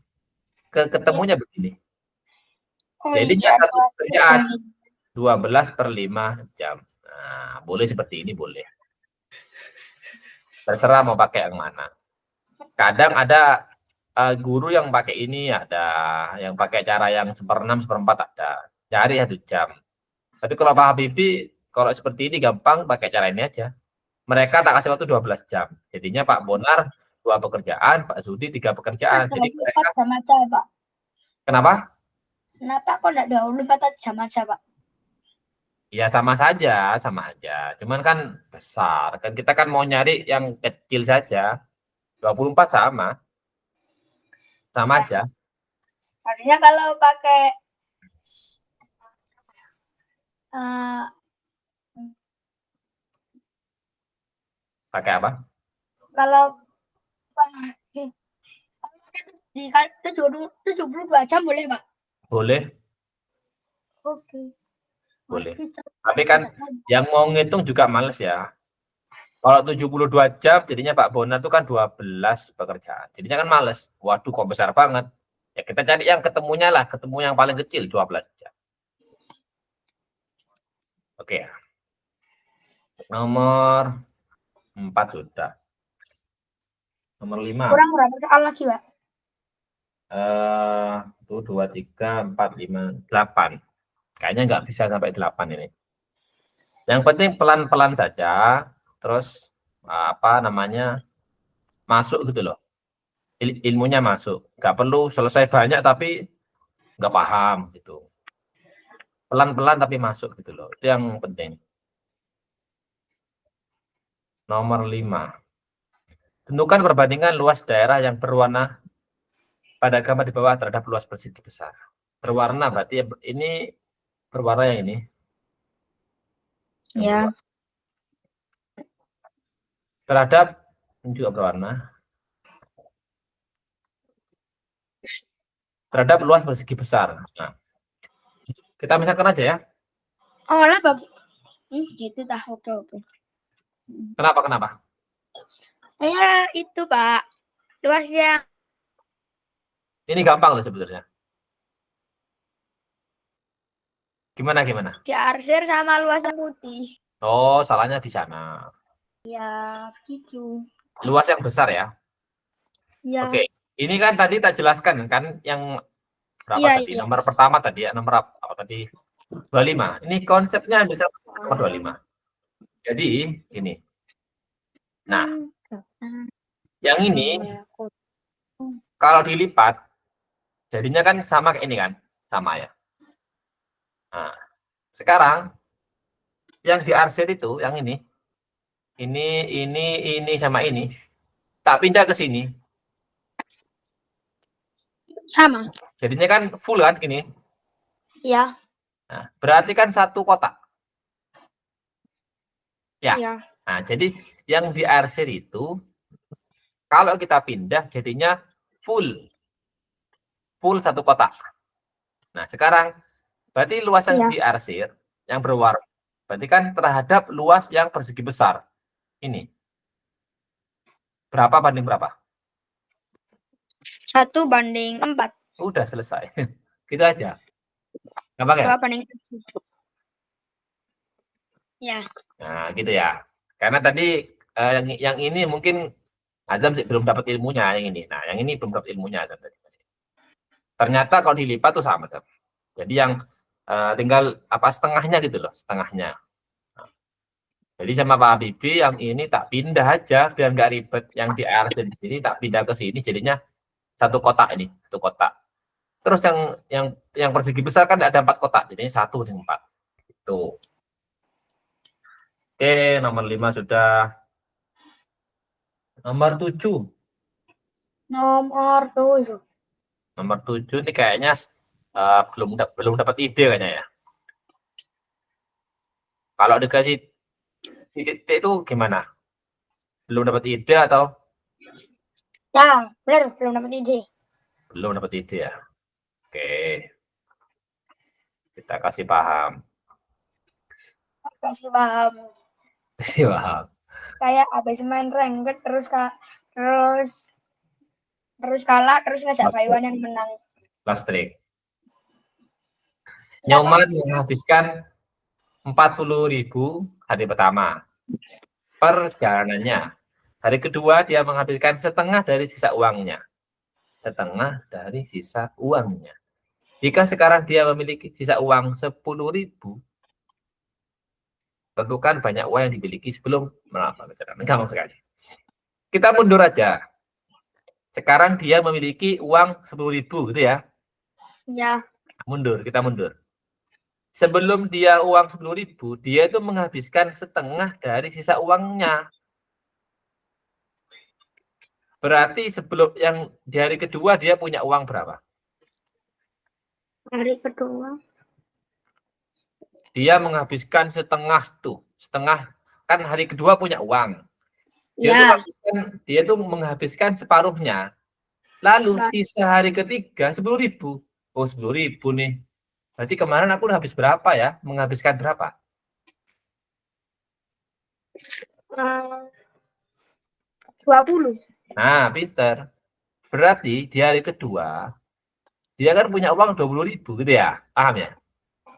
ketemunya begini. Jadinya satu pekerjaan 12/5 jam. Nah, boleh seperti ini, boleh. Terserah mau pakai yang mana. Kadang ada guru yang pakai ini, ada yang pakai cara yang 1/6, 1/4 ada. Cari 1 jam. Tapi kalau Pak Habibie, kalau seperti ini gampang pakai cara ini aja. Mereka tak kasih waktu 12 jam. Jadinya Pak Bonar 2 pekerjaan, Pak Zudi 3 pekerjaan. Jadi mereka, jam aja, Pak. kenapa? Kenapa kok enggak dahulu 4 jam aja, Pak? Ya sama saja, sama aja. Cuman kan besar. Kan kita kan mau nyari yang kecil saja. 24 sama. Sama aja. Artinya kalau pakai eh, Pakai apa? kalau di 72 jam boleh, Pak? Boleh, Oke. boleh. Tapi kan yang mau ngitung juga males ya. Kalau 72 jam jadinya Pak Bonar itu kan 12 pekerjaan. Jadinya kan males. Waduh, kok besar banget. Ya kita cari yang ketemunya lah, ketemu yang paling kecil 12 jam. Oke. Nomor 4 sudah. Nomor 5. Kurang berapa soal lagi, Pak? 1, 2, 3, 4, 5, 8. Kayaknya nggak bisa sampai 8 ini. Yang penting pelan-pelan saja, terus apa namanya, masuk gitu loh. Ilmunya masuk. Nggak perlu selesai banyak tapi nggak paham gitu. Pelan-pelan tapi masuk gitu loh. Itu yang penting. Nomor 5. Tentukan perbandingan luas daerah yang berwarna pada gambar di bawah terhadap luas persegi besar. Berwarna berarti ini berwarna yang ini. Ya. Terhadap ini juga berwarna. Terhadap luas persegi besar. Nah, kita misalkan aja ya. Oh lah bagi. Gitu dah. Oke. Kenapa? Saya itu, Pak. Luasnya. Ini gampang loh sebetulnya. Gimana? Diarsir sama luasnya putih. Oh, salahnya di sana. Ya, gitu. Luas yang besar ya. Ya. Oke. Ini kan tadi tak jelaskan kan yang berapa Iya, tadi? iya. Nomor pertama tadi ya, nomor apa tadi? 25. Ini konsepnya bisa nomor 25. Jadi ini. Nah, yang ini kalau dilipat jadinya kan sama kayak ini kan? Sama ya. Nah, sekarang yang diarsir itu yang ini sama ini tak pindah ke sini. Sama. Jadinya kan full kan gini. Ya. Nah, berarti kan satu kotak. Ya. Iya. Nah, jadi yang diarsir itu kalau kita pindah jadinya full satu kotak. Nah, sekarang berarti luas yang Iya. diarsir yang berwarna berarti kan terhadap luas yang persegi besar. Ini berapa banding berapa? 1:4. Udah selesai. Gitu aja. Gampang ya? 2:7. Ya. Nah, gitu ya. Karena tadi yang ini mungkin Azam belum dapat ilmunya yang ini. Nah, yang ini belum dapat ilmunya Azam tadi. Ternyata kalau dilipat tuh sama, Azam. Jadi yang tinggal apa setengahnya gitu loh, setengahnya. Nah, jadi sama Pak Habibie yang ini tak pindah aja biar nggak ribet. Yang di ARC di sini tak pindah ke sini jadinya satu kotak ini, satu kotak. Terus yang persegi besar kan ada 4 kotak, jadinya 1/4. Itu. Oke, nomor 5 sudah. Nomor 7. Nomor 7. Nomor 7 ini kayaknya belum dapat ide kayaknya ya. Kalau dikasih titik itu gimana? Belum dapat ide atau Ya, benar, belum dapat ide. belum dapat ide ya? Oke. Kita kasih paham. Kasih paham. Kasih paham. Kayak habis main ranked terus kalah terus ngajak Pak Iwan yang menang. Last trick. Nyoman menghabiskan 40.000 hari pertama. Perjalanannya. Hari kedua dia menghabiskan setengah dari sisa uangnya. Setengah dari sisa uangnya. Jika sekarang dia memiliki sisa uang 10.000, tentukan banyak uang yang dimiliki sebelum melakukan perjalanan. Gampang sekali. Kita mundur aja. Sekarang dia memiliki uang 10.000 gitu ya. Ya. Mundur, kita mundur. Sebelum dia uang 10.000, dia itu menghabiskan setengah dari sisa uangnya. Berarti sebelum yang di hari kedua dia punya uang berapa? Hari kedua. Dia menghabiskan setengah tuh, setengah kan hari kedua punya uang. Ya. Dia tuh menghabiskan separuhnya. Lalu sisa hari ketiga 10.000. Oh 10.000 nih. Berarti kemarin aku udah habis berapa ya? Menghabiskan berapa? 20. Nah, Peter. Berarti di hari kedua dia kan punya uang 20.000 gitu ya. Paham ya?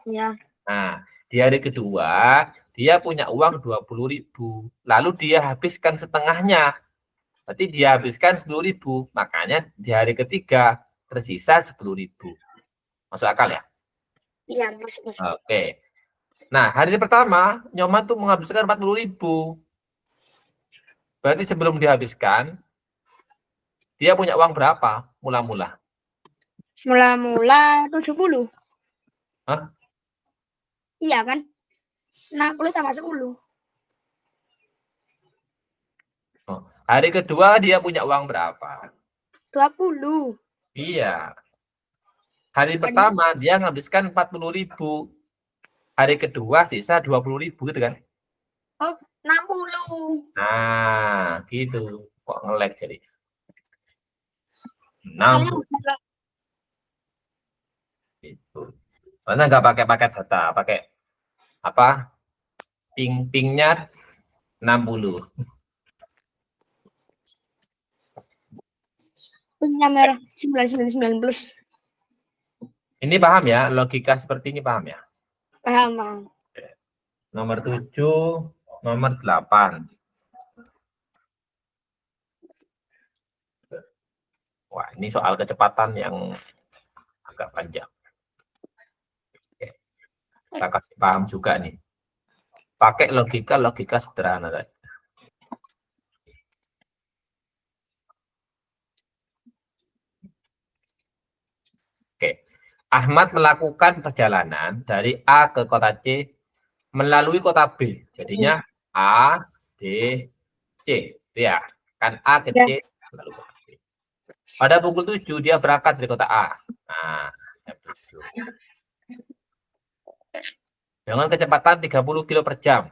Ya. Nah, di hari kedua dia punya uang 20.000. Lalu dia habiskan setengahnya. Berarti dia habiskan 10.000. Makanya di hari ketiga tersisa 10.000. Masuk akal ya? Iya, masuk. Oke. Nah, hari pertama Nyoman tuh menghabiskan 40.000. Berarti sebelum dihabiskan dia punya uang berapa? Mula-mula. Mula-mula 70. Hah? Iya kan? 60 tambah 10. Oh. Hari kedua dia punya uang berapa? 20. Iya. Hari pertama dia menghabiskan 40.000. Hari kedua sisa 20.000 gitu kan? Oh, 60. Nah, gitu. Kok nge-lag jadi? Misalnya 60 gitu. Karena nggak pakai data, pakai apa? Ping-pingnya 60. punya merah 999 plus. Ini paham ya? Logika seperti ini paham ya? Paham. Nomor 7, nomor 8. Wah, ini soal kecepatan yang agak panjang. Oke. Kita kasih paham juga nih. Pakai logika sederhana tadi. Oke. Ahmad melakukan perjalanan dari A ke kota C melalui kota B. Jadinya A, D, C. Itu ya. Kan A ke C lalu kota B. Pada pukul 7 dia berangkat dari kota A. Nah, jam 7. Dengan kecepatan 30 km per jam.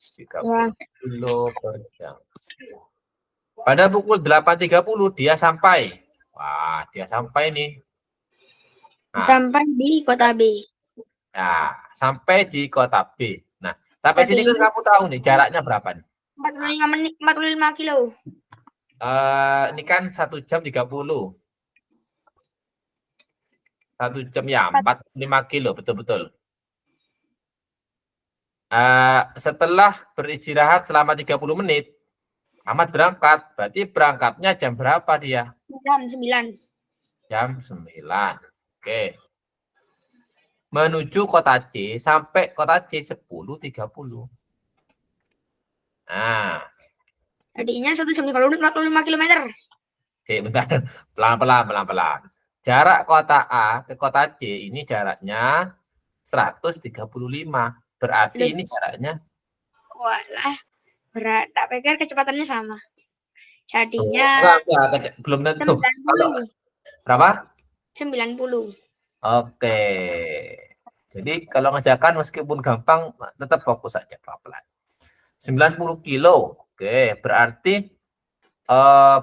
30 kilo per jam. Pada pukul 8.30 dia sampai. Wah, dia sampai nih. Nah, Sampai di kota B. nah, sampai di kota B. Nah, sampai sini Berarti kan kamu tahu nih jaraknya berapa nih? 45 menit, 45 kilo. Ini kan 1 jam 30. 1 jam ya 45 kilo, betul-betul. Setelah beristirahat selama 30 menit, Ahmad berangkat. Berarti berangkatnya jam berapa dia? Jam 9. Jam 9. Oke. Menuju kota C sampai kota C 10.30. Nah, Tadinya 1 jam 45 kilometer. oke, bentar. Pelan-pelan. Jarak kota A ke kota C ini jaraknya 135. Berarti Loh. ini jaraknya Walah, berat. Tak pikir kecepatannya sama. Jadinya enggak, belum tentu. 90. Kalau berapa? 90. Oke. Jadi kalau ngerjakan meskipun gampang tetap fokus aja pelan-pelan. 90 kilo. Oke, berarti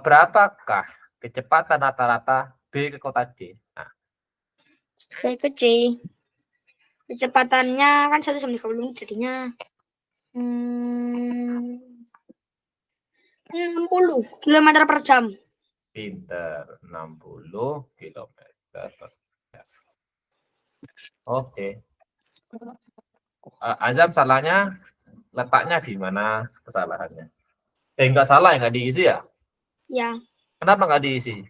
berapakah kecepatan rata-rata B ke kota C? Nah, Saya kecil. Kecepatannya kan 1 jam 30 menit jadinya 60 kilometer per jam. pinter, 60 kilometer per jam. Oke. Azam salahnya letaknya di mana kesalahannya? Enggak salah ya, nggak diisi ya? Ya, Kenapa nggak diisi?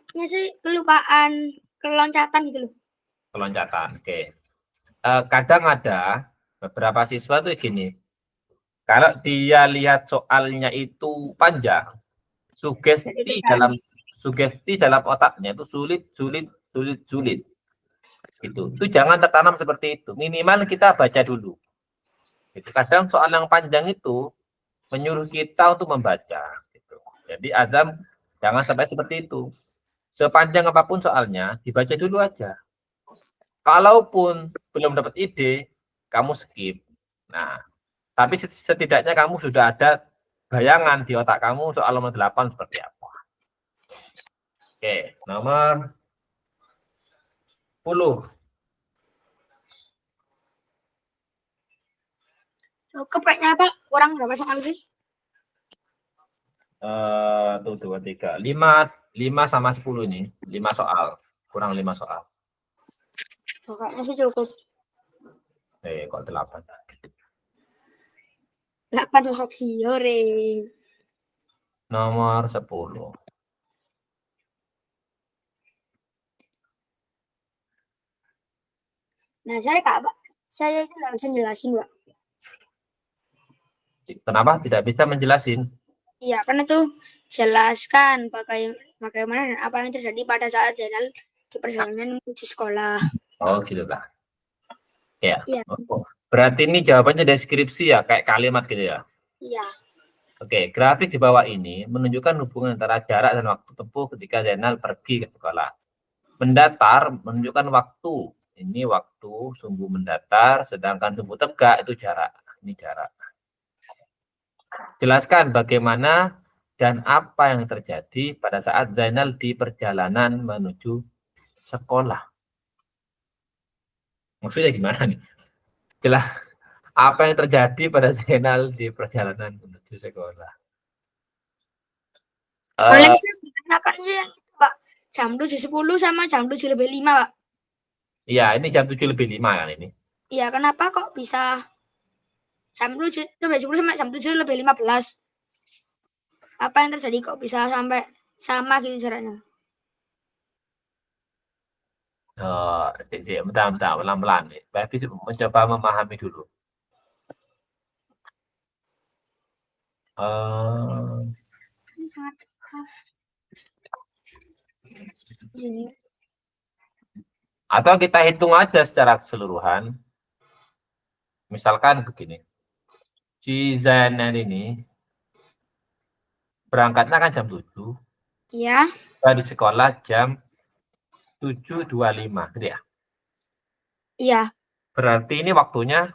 kayaknya sih kelupaan, keloncatan gitu loh. Keloncatan. Oke. Kadang ada beberapa siswa tuh gini. Kalau dia lihat soalnya itu panjang, sugesti dalam otaknya itu sulit. Itu jangan tertanam seperti itu. Minimal kita baca dulu. Itu kadang soal yang panjang itu menyuruh kita untuk membaca. Gitu. Jadi azam jangan sampai seperti itu. Sepanjang apapun soalnya, dibaca dulu aja. Kalaupun belum dapat ide, kamu skip. Nah, tapi setidaknya kamu sudah ada bayangan di otak kamu soal nomor 8 seperti apa. Oke, nomor 10. Cukup kayaknya apa? Kurang berapa soal sih? 1, 2, 3, 5 sama 10 ini. 5 soal. Kurang 5 soal. Kayaknya sih cukup. Kok 8? 8 lagi, hore. Nomor 10. Nah, saya itu nggak bisa jelasin, Pak. Kenapa tidak bisa menjelasin? Iya, kan itu jelaskan bagaimana dan apa yang terjadi pada saat Zainal di perjalanan menuju sekolah. Oh, gitu lah. Ya. Iya. Oh, berarti ini jawabannya deskripsi ya, kayak kalimat gitu ya. Iya. Oke, grafik di bawah ini menunjukkan hubungan antara jarak dan waktu tempuh ketika Zainal pergi ke sekolah. Mendatar menunjukkan waktu. Ini waktu, sumbu mendatar, sedangkan sumbu tegak itu jarak. Ini jarak. Jelaskan bagaimana dan apa yang terjadi pada saat Zainal di perjalanan menuju sekolah. Maksudnya gimana nih? Jelas apa yang terjadi pada Zainal di perjalanan menuju sekolah. Paling kita sih, Pak, jam 7.10 sama jam 7:05, Pak. Iya, ini jam 7:05 kan ini. Iya, kenapa kok bisa jam 7:10 sampai jam 7:15? Apa yang terjadi kok bisa sampai sama gitu jaraknya? Bentar, pelan-pelan. Tapi mencoba memahami dulu. Atau kita hitung aja secara keseluruhan. Misalkan begini. Si Zainal ini berangkatnya kan jam 7. Iya. Dari sekolah jam 7.25, gitu ya? Iya. Berarti ini waktunya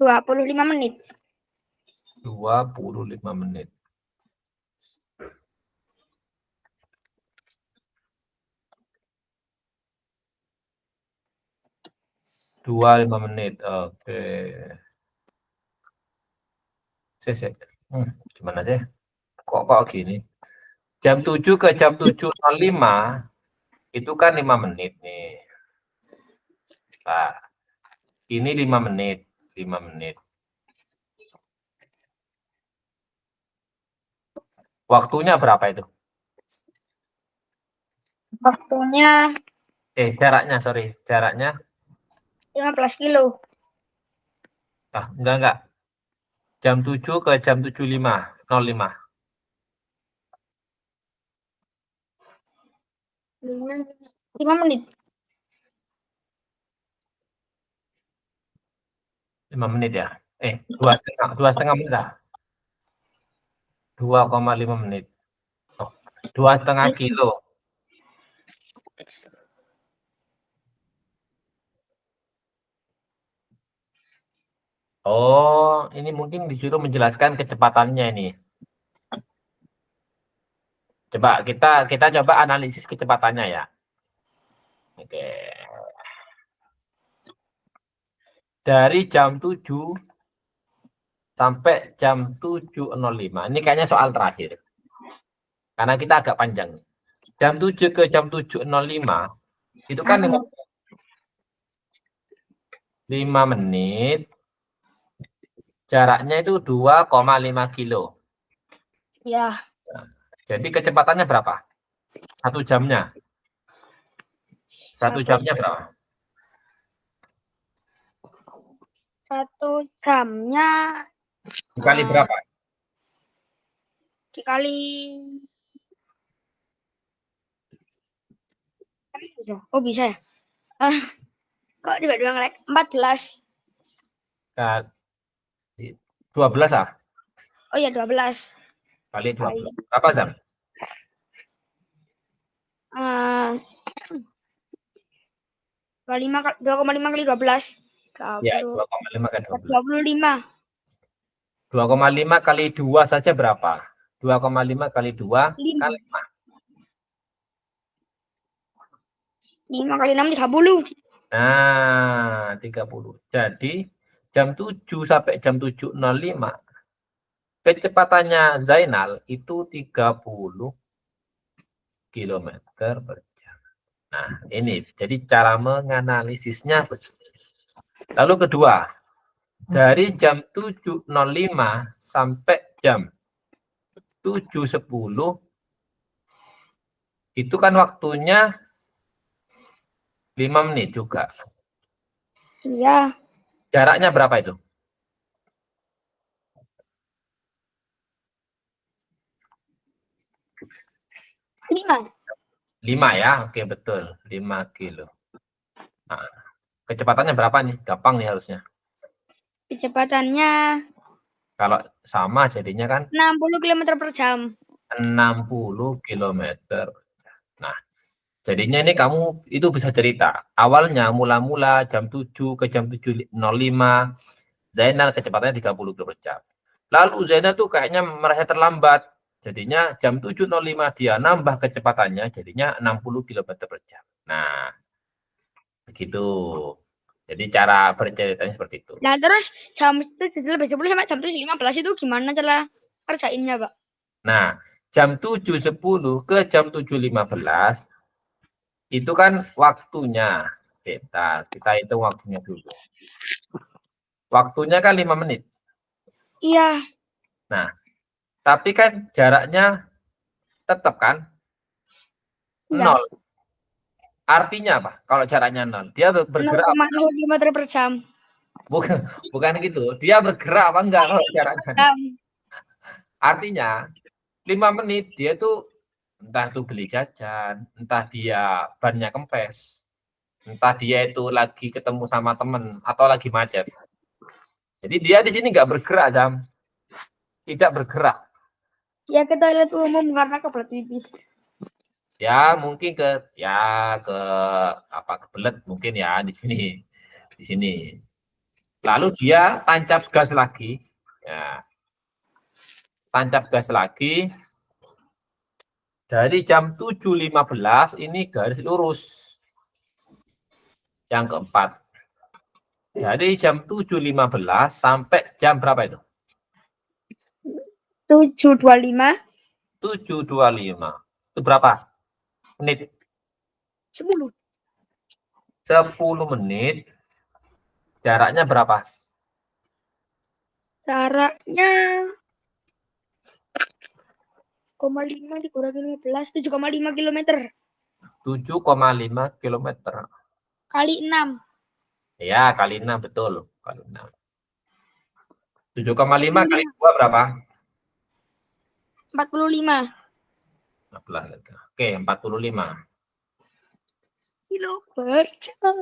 25 menit. 25 menit. Dua 5 menit. Oke. Gimana sih? Kok gini? Jam 7 ke jam 7.05 itu kan 5 menit nih. Nah, ini 5 menit. 5 menit. Waktunya berapa itu? Waktunya Jaraknya, sorry. Jaraknya? 15 kilo. Enggak. Jam 7 ke jam 7.05. 5 menit. 5 menit ya? 2,5 menit lah. 2,5 menit. 2,5 kilo. Oh, ini mungkin disuruh menjelaskan kecepatannya ini. Coba kita coba analisis kecepatannya ya. Oke. Dari jam 7 sampai jam 7.05. Ini kayaknya soal terakhir. Karena kita agak panjang. Jam 7 ke jam 7.05 itu kan 5 menit. Jaraknya itu 2,5 kilo. Ya. Jadi kecepatannya berapa? 1 jamnya. 1 jamnya berapa? 1 jamnya Dikali berapa? dikali bisa ya? Kok dibagi 14. 12 ah? Oh ya 12. Kali 12. Berapa jam? 2,5 kali 12. Ya, 2,5 kali 12. 25. 2,5 kali 2 saja berapa? 2,5 kali 2 kan 5. 5 kali 6 30. Nah, 30. Jadi jam 7 sampai jam 7.05 kecepatannya Zainal itu 30 km per jam. Nah, ini jadi cara menganalisisnya. Lalu kedua, dari jam 7.05 sampai jam 7.10 itu kan waktunya 5 menit juga. Iya. Jaraknya berapa itu? 5. 5 ya, oke betul. 5 kilo. Nah, kecepatannya berapa nih? Gampang nih harusnya. Kecepatannya Kalau sama jadinya kan 60 km per jam. 60 km. Nah, jadinya ini kamu itu bisa cerita. Awalnya mula-mula jam 7 ke jam 7.05, Zainal kecepatannya 30 km per jam. Lalu Zainal tuh kayaknya merasa terlambat. Jadinya jam 7.05 dia nambah kecepatannya, jadinya 60 km per jam. Nah, begitu. Jadi cara berceritanya seperti itu. Nah terus jam 7.10 sampai jam 7.15 itu gimana cara kerjainnya, Pak? Nah, jam 7.10 ke jam 7.15 itu kan waktunya. Kita hitung waktunya dulu. Waktunya kan 5 menit. Iya. Nah, tapi kan jaraknya tetap kan Iya. 0. Artinya apa? Kalau jaraknya 0, dia bergerak apa? 0,0 km per jam. Bukan gitu. Dia bergerak apa enggak kalau jaraknya? Artinya 5 menit dia tuh entah itu beli jajan, entah dia bannya kempes, entah dia itu lagi ketemu sama temen atau lagi macet. Jadi dia di sini nggak bergerak, Jam. Tidak bergerak. Ya ke toilet umum karena kebelet pipis. Ya mungkin ke apa kebelet mungkin ya di sini. Di sini. Lalu dia tancap gas lagi. Ya. Tancap gas lagi. Dari jam 7.15 ini garis lurus. Yang keempat. Dari jam 7.15 sampai jam berapa itu? 7.25. 7.25. Itu berapa menit? 10. 10 menit. Jaraknya berapa? Jaraknya 0,5 dikurangi 15, 7,5 kilometer. 7,5 kilometer. Kali 6. Ya, kali 6, betul. Kali 6. 7,5 kali 2 berapa? 45 Oke, 45. kilo per jam.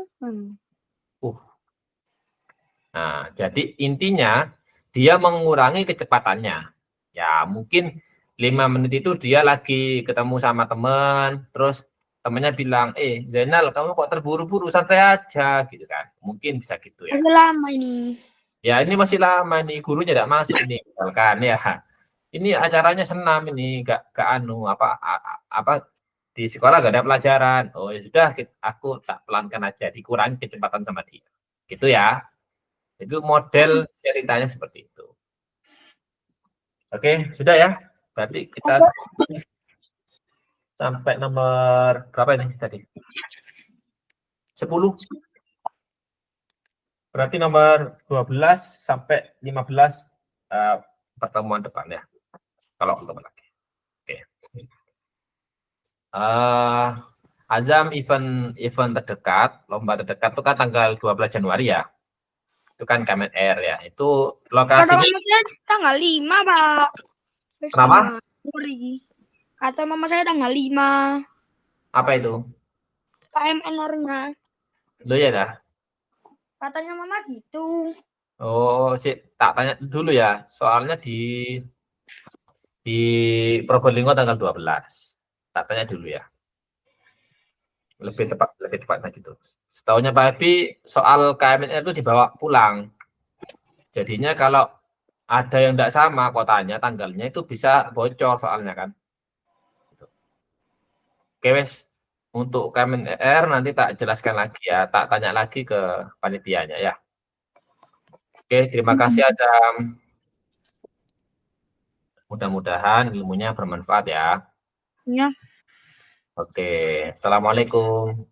Nah, jadi intinya dia mengurangi kecepatannya. Ya, mungkin 5 menit itu dia lagi ketemu sama teman, terus temannya bilang, Zainal, kamu kok terburu-buru, santai aja, gitu kan. Mungkin bisa gitu ya. Masih lama ini. Ya, ini masih lama nih, gurunya tidak masuk ini, misalkan ya. Ini acaranya senam ini, gak anu, apa di sekolah gak ada pelajaran. Oh, ya sudah, aku tak pelankan aja, dikurangi kecepatan sama dia. Gitu ya. Itu model ceritanya seperti itu. Oke, sudah ya. Berarti kita sampai nomor berapa ini tadi? 10. Berarti nomor 12 sampai 15 pertemuan depan ya. Kalau ketemu lagi. Oke. Azam event terdekat, lomba terdekat itu kan tanggal 12 Januari ya. Itu kan Kemen Air ya. Itu lokasinya tanggal 5, Pak. Kenapa? Kata mama saya tanggal 5. Apa itu? KMNR-nya. Lo ya dah. Katanya mama gitu. Oh, tak tanya dulu ya. Soalnya di Probolinggo tanggal 12. Tak tanya dulu ya. Lebih tepatnya gitu. Setahunya Pak Habib soal KMNR itu dibawa pulang. Jadinya kalau ada yang tidak sama kotanya, tanggalnya itu bisa bocor soalnya kan. Oke, wes. Untuk KMNR nanti tak jelaskan lagi ya. Tak tanya lagi ke panitianya ya. Oke, terima kasih Adam. Mudah-mudahan ilmunya bermanfaat ya. Ya. Oke, assalamualaikum.